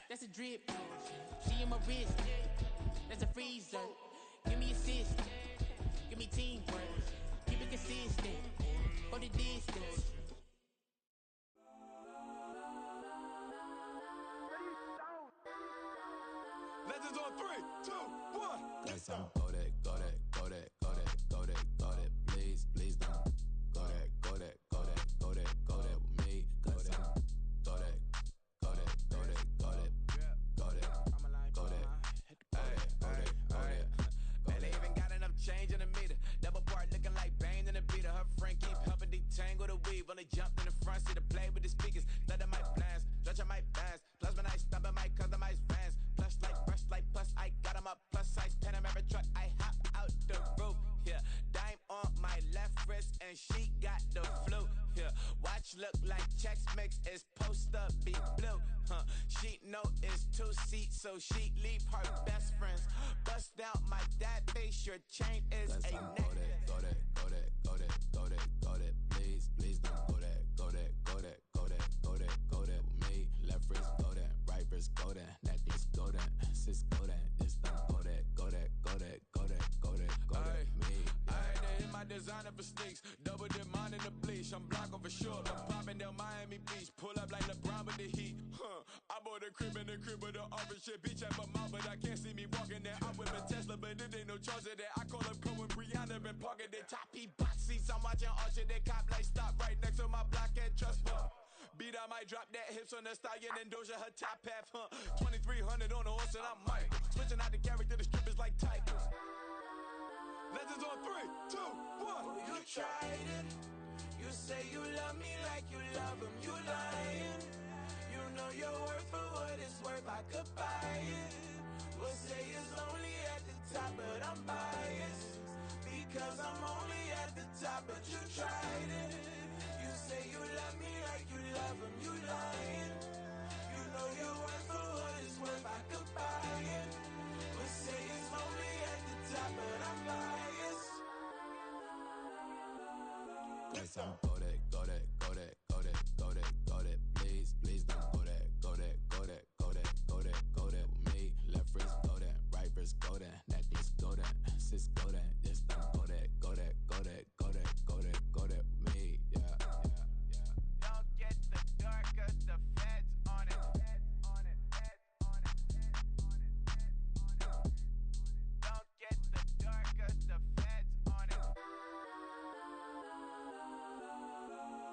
that's a drip. She in my wrist, that's a freezer. Give me assist, give me teamwork. Keep it consistent, for the distance. Legends on 3, 2, 1. Got some go that, go that, go that, go that, go that, go that. Please, please don't go that, go that, go that, go that, go that with me. Got some go that, go that, go that, go that, go that, go that, go that, go that. Man, they even got enough change in the meter. Double part looking like Bane in the beater. Her friend keep helping detangle the weave. Only jumped in the front seat to play with the speakers. Let them mic blast, stretch my bands. Plasma nice, stubborn my customized vans. Plush like brush like plus, I got them up. Plus size Panamera truck, I hop out the roof. Yeah, dime on my left wrist and she got the flu. Yeah, watch look like Chex Mix is post up be blue. She know it's 2 seats, so she leave her best friends. Bust out my dad face, your chain is a neck. Go that, go that, go that, go that, go that. Please, please don't go that, go that, go that, go that, go that, go that with me. Left wrist go that, right wrist go that, necklace go that, sis go that, it's done go that, go that, go that, go that, go that, go that with me. Alright, they hit my designer for sneaks. Double dip mine in the bleach. I'm blocking for sure. I'm popping down Miami Beach. Pull up like LeBron with the heat. I bought a crib in the crib with the orange shit. Beach at my mouth, but I can't see me walking there. I'm with a Tesla, but it ain't no charge of that. I call up Cohen, Brianna, been parking their top P box seats. I'm watching Archer, they cop like stop right next to my block at Trust Fund. Beat, I might drop that hips on the stallion and Doja her top half, 2300 on the horse and I'm Michael. Switching out the character, the strippers like titles. Legends on 3, 2, 1. You tried it. You say you love me like you love him. You lying. You know your worth for what it's worth. I could buy it. We'll say it's only at the top, but I'm biased because I'm only at the top. But you tried it. You say you love me like you love him. You lying. You know your worth for what it's worth. I could buy it. We'll say it's only at the top, but I'm biased. Got some go that, go that, go that, go that, go that, go that. Please, please don't go that, go that, go that, go that, go that, go that with me. Left wrist go that, right wrist go that, necklace go that, sis go that, this don't go that, go that, go that, go that, go that, go that with me. Yeah, yeah, yeah. Don't get the dark, cause the feds on it. Don't get the dark, cause the feds on it.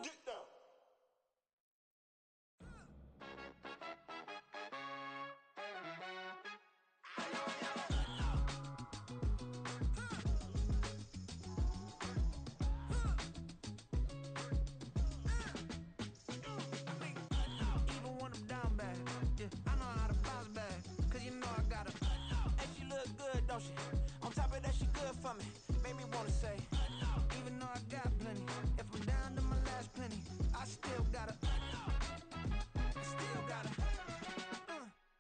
Get down. Even when I'm down bad, yeah, I know how to bounce back. Cause you know I got her. And she look good, don't she? On top of that, she good for me. Made me wanna say, even though I got plenty, if I'm down to my last penny, I still got her. I still got her.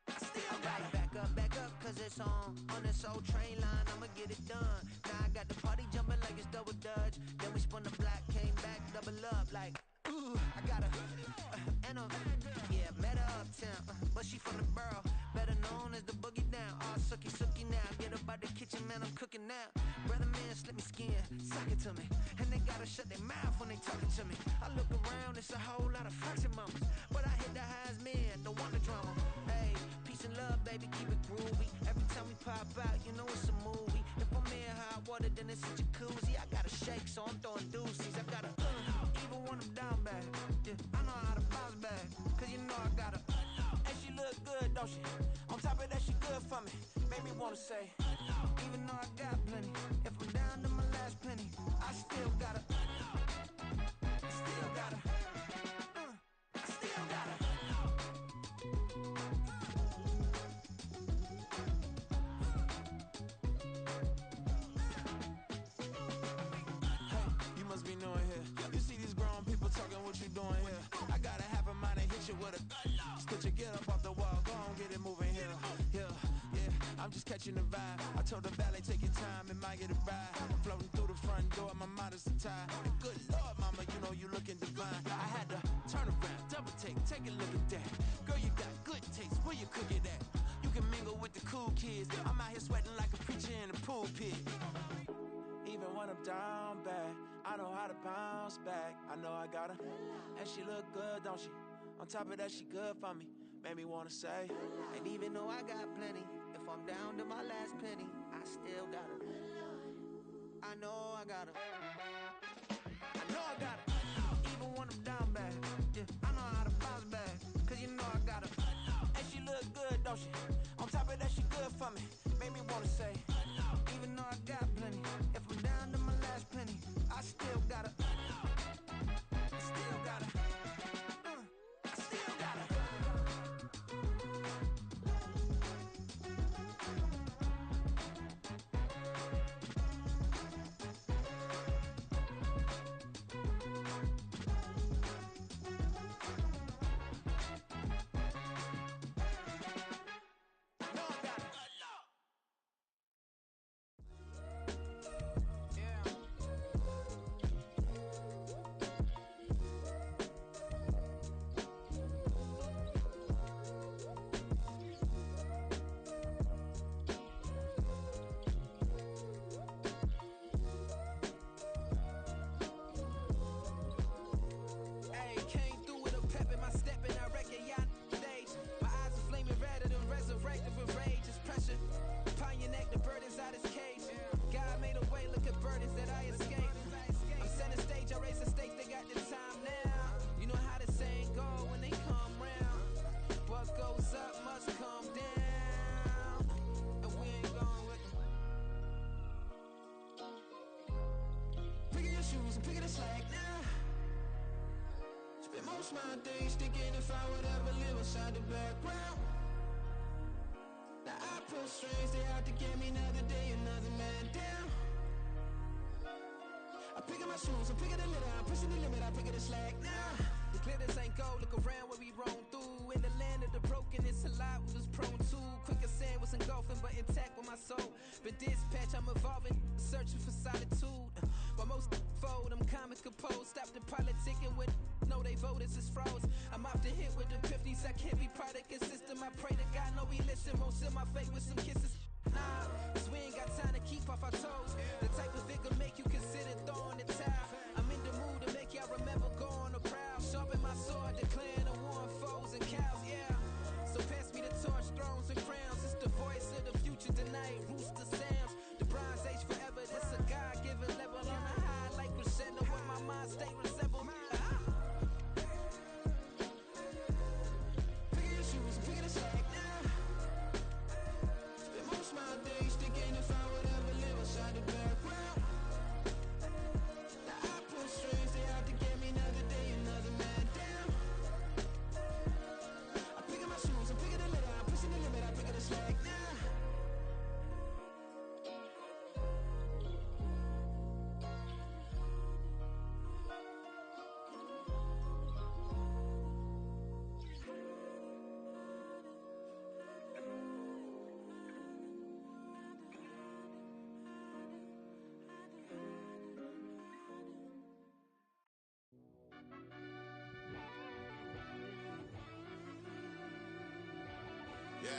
I still got her. Back up, cause it's on this old train line, I'ma get it done. Now I got the party jumping like it's double dutch. Then we spun the block, came back, double up like, ooh, I got her. And yeah, met her uptown, but she from the borough, better known as the boogie down. All sookie now, get up out the kitchen, man, I'm cooking now. Brother man, slip me skin, suck it to me, and they gotta shut their mouth when they talking to me. I look around, it's a whole lot of fraction mamas, but I hit the highs, man, don't want the drama. Hey, peace and love, baby, keep it groovy. Every time we pop out, you know it's a movie. If I'm in hot water, then it's a jacuzzi. I gotta shake, so I'm throwing deuces. I gotta even when I'm down bad, yeah, I know how to bounce back, cause you know I got her. And she look good, don't she? On top of that, she good for me. Made me wanna say, even though I got plenty, if I'm down to my last penny, I still got her. I still got her. I still got her. Hey, you must be knowing here. You see these grown people talking, what you doing here? I got a half a mind to hit you with a stitch you, get up off the wall, go on, get it moving here. Yeah, I'm just catching the vibe. I told the valet, take your time, it might get a ride. Floating through the front door, my mind is a tie. And good Lord, mama, you know you looking divine. I had to turn around, double take pulpit. Even when I'm down bad, I know how to bounce back. I know I got her, and she look good, don't she? On top of that, she good for me. Made me wanna say, and even though I got plenty, if I'm down to my last penny, I still got her. I know I got her. I know I got her. Even when I'm down bad, yeah, I know how to bounce back. Cause you know I got her. and she look good, don't she? On top of that, she good for me. Made me wanna say, even though I got plenty, if I'm down to my last penny, I still got her. Still got her. I still got her. My days thinking if I would ever live inside the background. Now I pull strings, they out to get me another day, another man down. I'm picking my shoes, I'm picking the litter, I'm pushing the limit, I'm picking the slack now. The glitters ain't gold, look around where we roam through. In the land of the broken, it's a lot we was prone to. Quicker sand was engulfing, but intact with my soul. But dispatch, I'm evolving, searching for solitude. While most fold, I'm comic composed. Stop the politicking when know they voters is frauds. I'm off the hit with the 50s, I can't be product and system. I pray to God, no, he listen, won't seal my fate with some kisses. Nah, cause we ain't got time to keep off our toes. The type of vigor make you consider throwing the towel. I'm in the mood to make y'all remember going the proud. Sharpen my sword, declaring the war on foes and cows, yeah. So pass me the torch, thrones and crowns. It's the voice of the future tonight, rooster sounds. The Bronze Age forever, this a God-given level on a high like crescendo. When my mind state resemble me. My days thinking if I would ever live inside the background. Now I pull strings, they out to get me another day, another man down. I'm picking my shoes, I'm picking the litter, I'm pushing the limit, I'm picking the slack now. Yeah.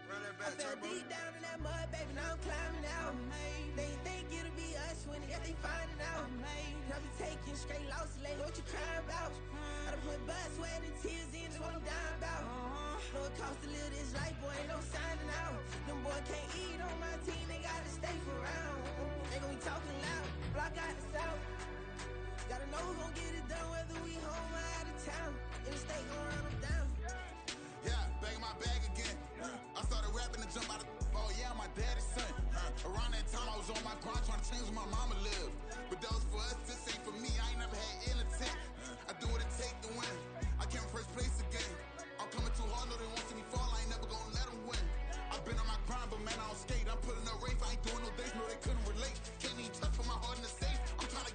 Run that back, I fell Turbo. deep down in that mud, baby, now I'm climbing out. They think it'll be us when they finding out. I be taking straight losses lately, what you crying about? I done put blood, sweat, and tears in, that's what I'm dying about. Know it costs to live this life, boy, ain't no signing out. Them boy can't eat on my team, they gotta stay for round. They gon' be talking loud, block out the south. Gotta know who gon' get it done, whether we home or out of town. In the state, gon' run them down. Yeah, bagging my bag again. I started rapping to jump out of oh yeah, my daddy's son. Around that time I was on my grind trying to change where my mama lived. But that was for us, this ain't for me. I ain't never had ill intent. I do what it take to win. I came first place again. I'm coming too hard, no they won't see me fall. I ain't never gonna let them win. I've been on my grind, but man I don't skate. I'm putting up race, I ain't doing no days, no they couldn't relate. Can't even touch for my heart in the safe. I'm trying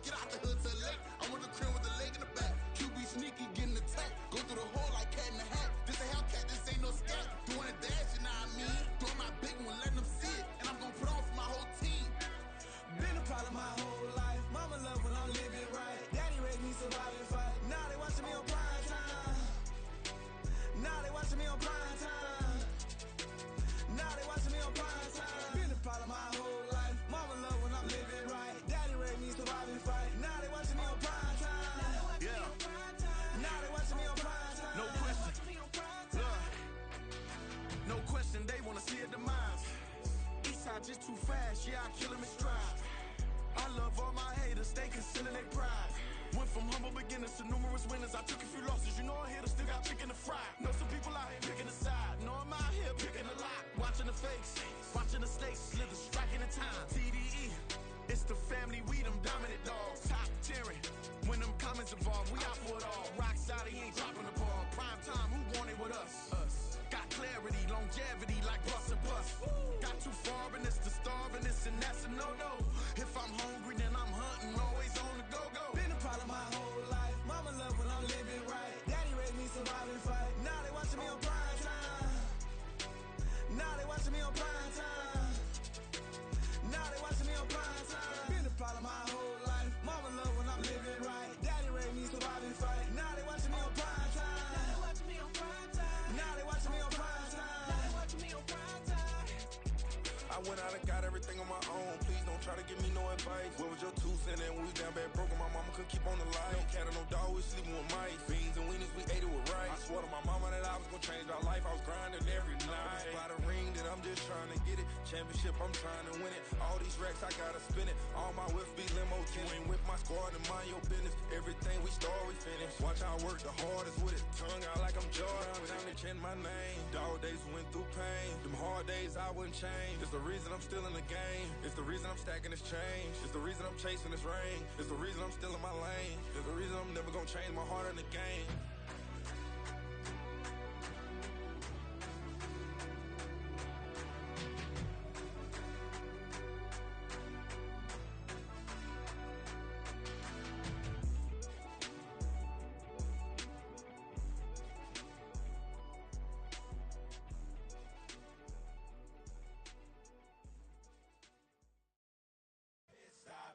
everything on my own. Please don't try to give me no advice. What was your 2 cents when we was down bad broke and my mama couldn't keep on the light? No cat and no dog, we sleeping with mice. Beans and weenies, we ate it with rice. I swore to my mama that I was gonna change our life. I was grinding every night. By the ring that I'm just trying to get it. Championship, I'm trying to win it. All these racks, I gotta spin it. All my whips be limo tinted. You ain't with my squad and mind your business. Everything we start, we finish. Watch how I work the hardest with it. Tongue out like I'm Jordan. Time to change my name. Dog days went through pain. Them hard days I wouldn't change. It's the reason I'm still in the game. It's the reason I'm stacking this change. It's the reason I'm chasing this ring. It's the reason I'm still in my lane. It's the reason I'm never gonna change my heart in the game.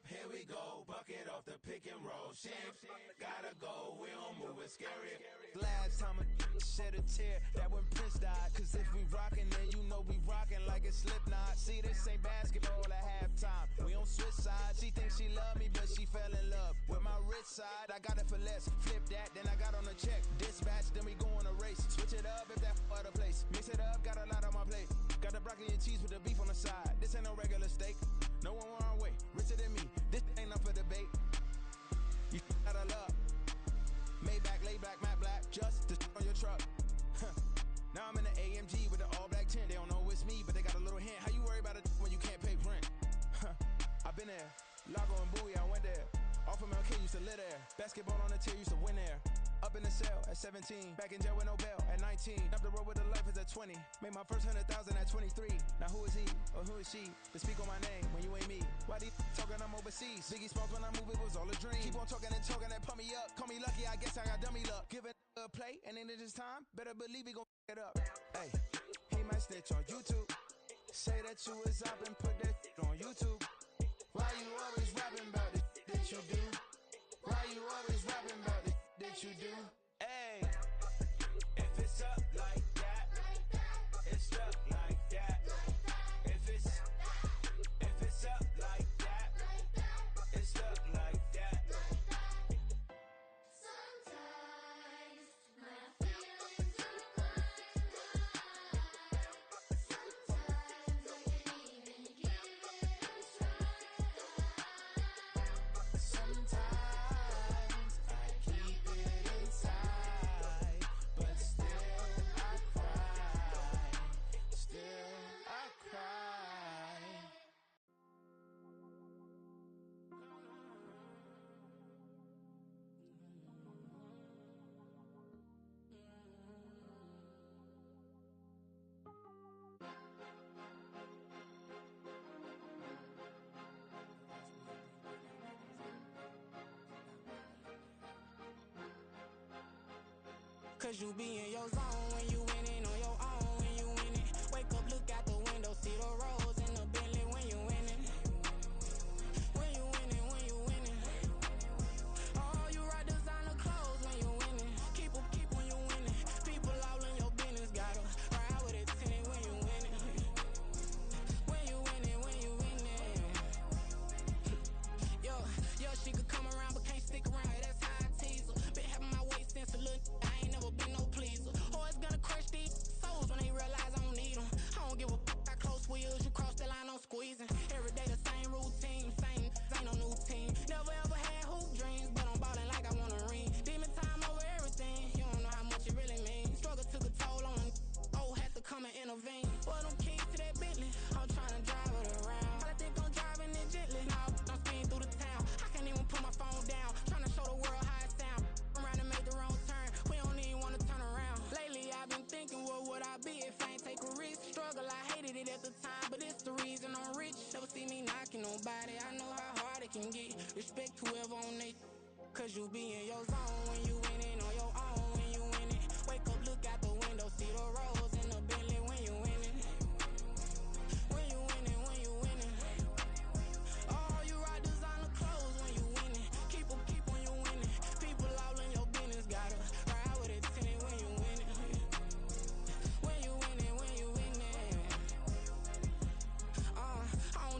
Here we go, bucket off the pick and roll. Shit, gotta go, we don't move it scary. Last time a shed a tear, that when Prince died. Cause if we rockin', then you know we rockin' like it's Slipknot. See, this ain't basketball at halftime. We on switch sides. She thinks she love me, but she fell in love with my rich side. I got it for less. Flip that, then I got on a check. Dispatch, then we go on a race. Switch it up if that other place. Mix it up, got a lot on my plate. Got the broccoli and cheese with the beef on the side. This ain't no regular steak. No one wrong way, richer than me. This ain't up for debate. You out of luck. Maybach, lay back, matte black, just to on your truck. Now I'm in the AMG with the all black tint. They don't know it's me, but they got a little hint. How you worry about it when you can't pay rent? I've been there. Lago and Bowie, I went there. Off of MLK, used to live there. Basketball on the tier, used to win there. Up in the cell at 17. Back in jail with no bail at 19. Up the road with the life is at 20. Made my first 100,000 at 23. Now who is he or who is she to speak on my name when you ain't me? Why these talking I'm overseas? Biggie Smalls when I move it was all a dream. Keep on talking and pump me up. Call me lucky, I guess I got dummy luck. Give it a play and then it is time. Better believe he gon' it up. Hey, he might snitch on YouTube. Say that you was up and put that on YouTube. Why you always rapping about it that you do? Why you always rapping about it that you do? Hey, if it's up like that, it's stuck like that. If it's up like that, it's stuck like that. Sometimes my feelings are blind. Sometimes I can't even give it a try. Sometimes I keep it inside, but still I cry. Still I cry. Cause you be in your zone when you winning on your own when you winning. Wake up, look out the window, see the rose in the Bentley when you winning. When you winning, when you winning. Oh, you ride designer clothes when you winning. Keep when you winning. People all in your business, gotta ride with it tinted when you winning. When you winning, when you winning. Yo, she could come around but can't stick around. That's how I tease her. Been having my weight since a little. I ain't never been no pleaser. Always gonna crush these souls when they realize I don't need them. I don't give a f*** how close wheels. You cross the line, I'm squeezing. Every day the same routine, same, ain't no new team. Never ever had hoop dreams, but I'm ballin' like I want a ring. Demon time over everything. You don't know how much it really means. Struggle took a toll on me. Oh, had to come and intervene. Boy, them keys to that Bentley. I'm tryna drive it around. I think I'm driving it gently. Now I'm speeding through the town. I can't even put my phone down. Tryna show the world how it sound. Around and make the wrong turn. We don't even wanna turn around. Lately I've been thinking, what would I be if I ain't take a risk? Struggle, I hated it at the time, but it's the reason I'm rich. Never see me knocking nobody. I know how hard it can get. Respect whoever on they. Cause you be in your zone when you winning on your own when you winning. Wake up, look out the window, see the rose in the Bentley when you winning. When you winning, when you winning. Oh, you ride designer clothes when you winning. Keep when you winning. People all in your business, gotta ride with it tinted when you winning. When you winning, when you winning. I don't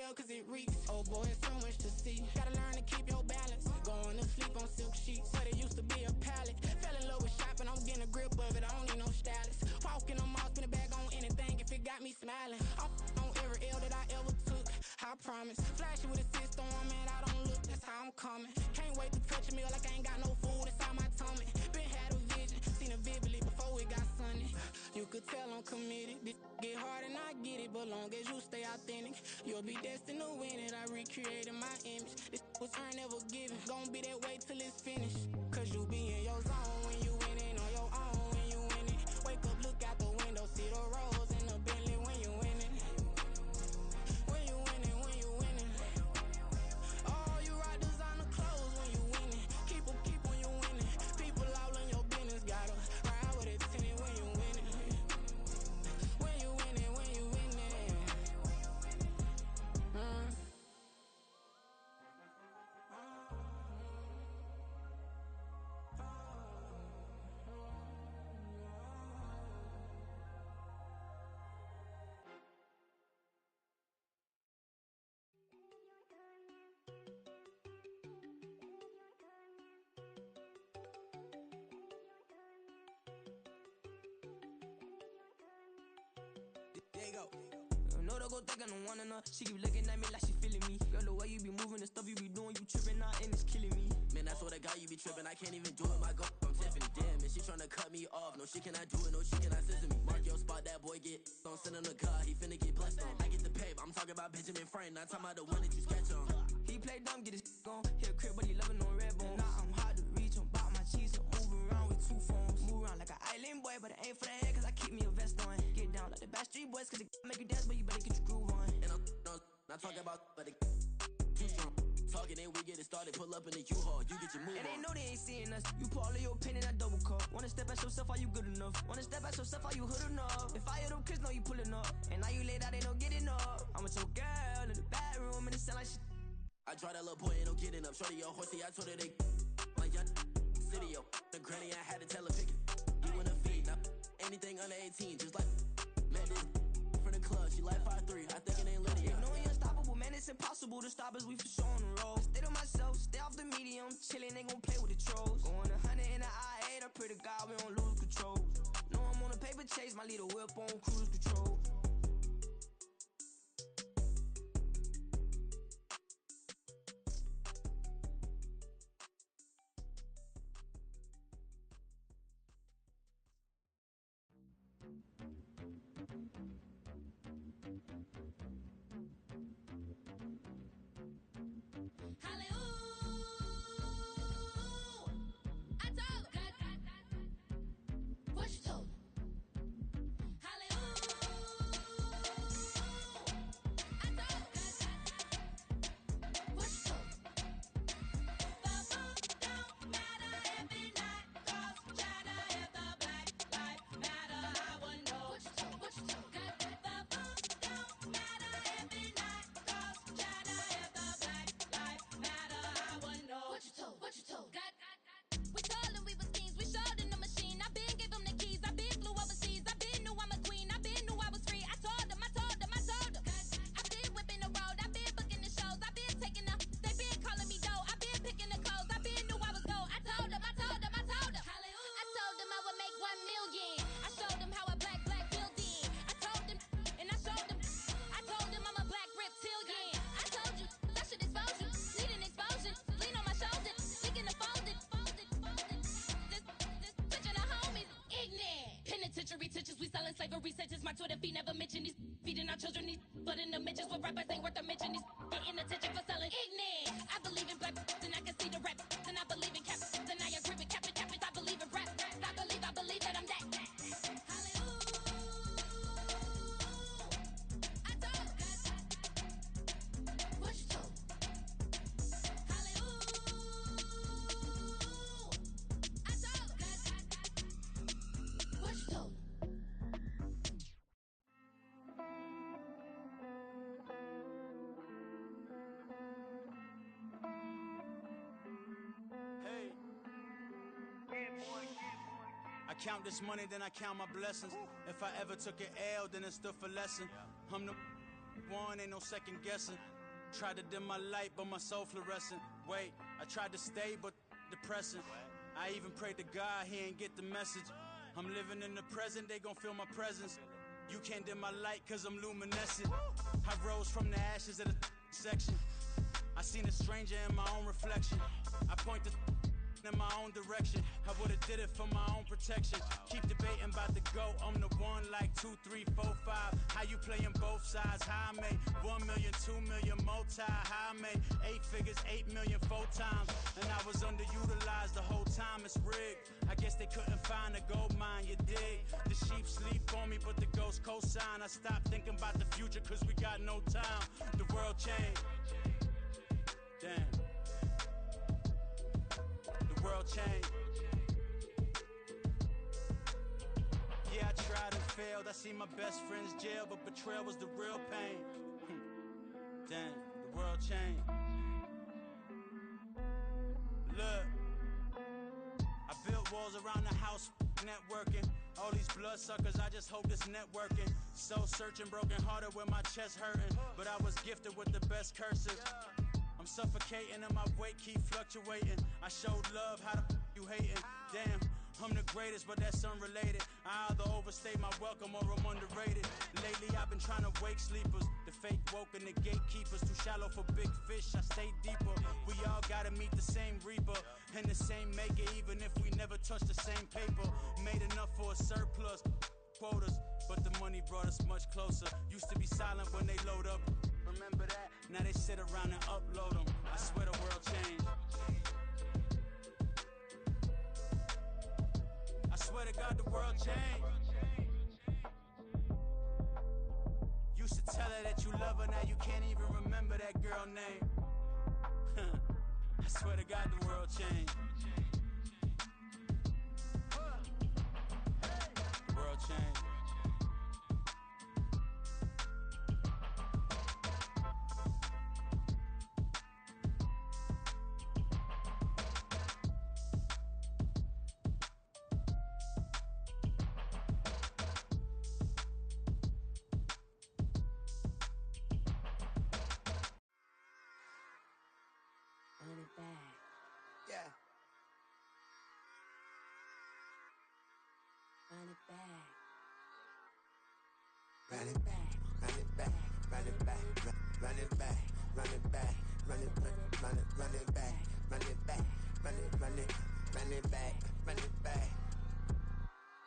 well cause it reeks. Oh boy, it's so much to see. Gotta learn to keep your balance. Going to sleep on silk sheets. Said it used to be a pallet. Fell in love with shopping, I'm getting a grip of it. I don't need no stylist. Walking on mall, spin a bag on anything if it got me smiling. I'm on every L that I ever took. I promise. Flashy with a system, man, I don't look. That's how I'm coming. Can't wait to touch a meal like I ain't got no food inside my tummy. Been had a vision, seen it vividly before it got sunny. You could tell I'm committed. This get hard and I get it, but long as you stay authentic, you'll be destined to win it. I recreated my image. This was earned, never given. Gonna be that way till it's finished. Cause you be in your zone when you winning on your own when you winning. Wake up, look out the window, see the rose in the Bentley when you winning. When you winning, when you winning. Oh, you rock designer clothes when you winning. Keep when you winning. People all in your business, gotta ride with it tinted when you winning. When you winning, when you winning. There you go. No, don't go think I don't want enough. She keep looking at me like she feeling me. Girl, the way you be moving, the stuff you be doing, you tripping out and it's killing me. Man, I swear to God, you be tripping. I can't even do it. My girl, I'm Tiffany. Damn, and she tryna cut me off. No, she cannot do it. No, she cannot scissor me. Mark your spot, that boy get. Don't send him to God. He finna get blessed on. I get the pay. I'm talking about Benjamin Franklin. Not talking about the one that you sketch on. He play dumb, get his gone. Hit a crib, but he loving on red bone. Now I'm hard to reach. I'm bout my cheese. I'm moving around with two phones. Move around like an island boy, but it ain't for the head, cause I keep me a vest on. Get down like the Backstreet Boys, cause it make you dance, but you better get your groove on. And I'm not talking about, but it too strong. Talking, then we get it started. Pull up in the U-Haul. You get your move And they on. know they ain't seeing us. You put all of your pen in that double cup. Wanna step at yourself, are you good enough? Wanna step at yourself, are you hood enough? If I hear them kids, know you pulling up. And now you laid out, they don't get enough. I'm with your girl in the bedroom, and it sound like shit. I draw that little boy, ain't no getting up. Shorty, your horsey, I told her they like young city, yo. The granny, I had to tell her pick it. You in the feed, now anything under 18, just like met this from the club. She like 5'3", I think it ain't Lydia. They know we unstoppable, man, it's impossible to stop us, we for sure on the road. Stay to myself, stay off the medium, chillin', they gon' play with the trolls. Going 100 in the I-8, I pray to God we don't lose control. Know I'm on a paper chase, my little whip on cruise control. Slavery sentences, my Twitter feed never mention these feeding our children these but in the mentions what rappers ain't worth a mention these getting attention for selling ignorant. I believe in black and I can see the rap and I believe in cap and I agree with cap I believe in rap. I believe that I'm that. I count this money, then I count my blessings. If I ever took an L, then it stood for lesson. I'm the one, ain't no second guessing. Tried to dim my light, but my soul fluorescent. Wait, I tried to stay, but depressing. I even prayed to God, he ain't get the message. I'm living in the present, they gon' feel my presence. You can't dim my light, cause I'm luminescent. I rose from the ashes of the section. I seen a stranger in my own reflection. I point the in my own direction. I would've did it for my own protection. Keep debating about the GOAT. I'm the one like 2, 3, 4, 5. How you playing both sides? How I made 1 million, 2 million multi. How I made 8 figures, 8 million 4 times. And I was underutilized the whole time. It's rigged. I guess they couldn't find a gold mine. You dig? The sheep sleep on me, but the ghost cosign. I stopped thinking about the future, cause we got no time. The world changed. Damn. The world changed. Yeah, I tried and failed. I see my best friends jail, but betrayal was the real pain. Damn, the world changed. Look, I built walls around the house, networking. All these bloodsuckers, I just hope this networking. Soul searching, broken hearted with my chest hurting. But I was gifted with the best curses. I'm suffocating and my weight keep fluctuating. I showed love, how the you hating? Damn, I'm the greatest, but that's unrelated. I either overstay my welcome or I'm underrated. Lately I've been trying to wake sleepers. The fake woke and the gatekeepers. Too shallow for big fish, I stay deeper. We all gotta meet the same reaper and the same maker, even if we never touch the same paper. Made enough for a surplus quotas, but the money brought us much closer. Used to be silent when they load up. Remember that? Now they sit around and upload them. I swear the world changed. I swear to God the world changed. Used to tell her that you love her, now you can't even remember that girl name. I swear to God the world changed. The world changed. Run it back. Yeah. Run it back. Run it back, run it back, run it back, run it back, run it back, run it, run it, run it back, run it back, run it, run it, run it back, run it back,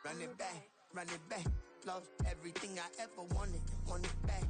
run it back, run it back. Lost everything I ever wanted, want it back.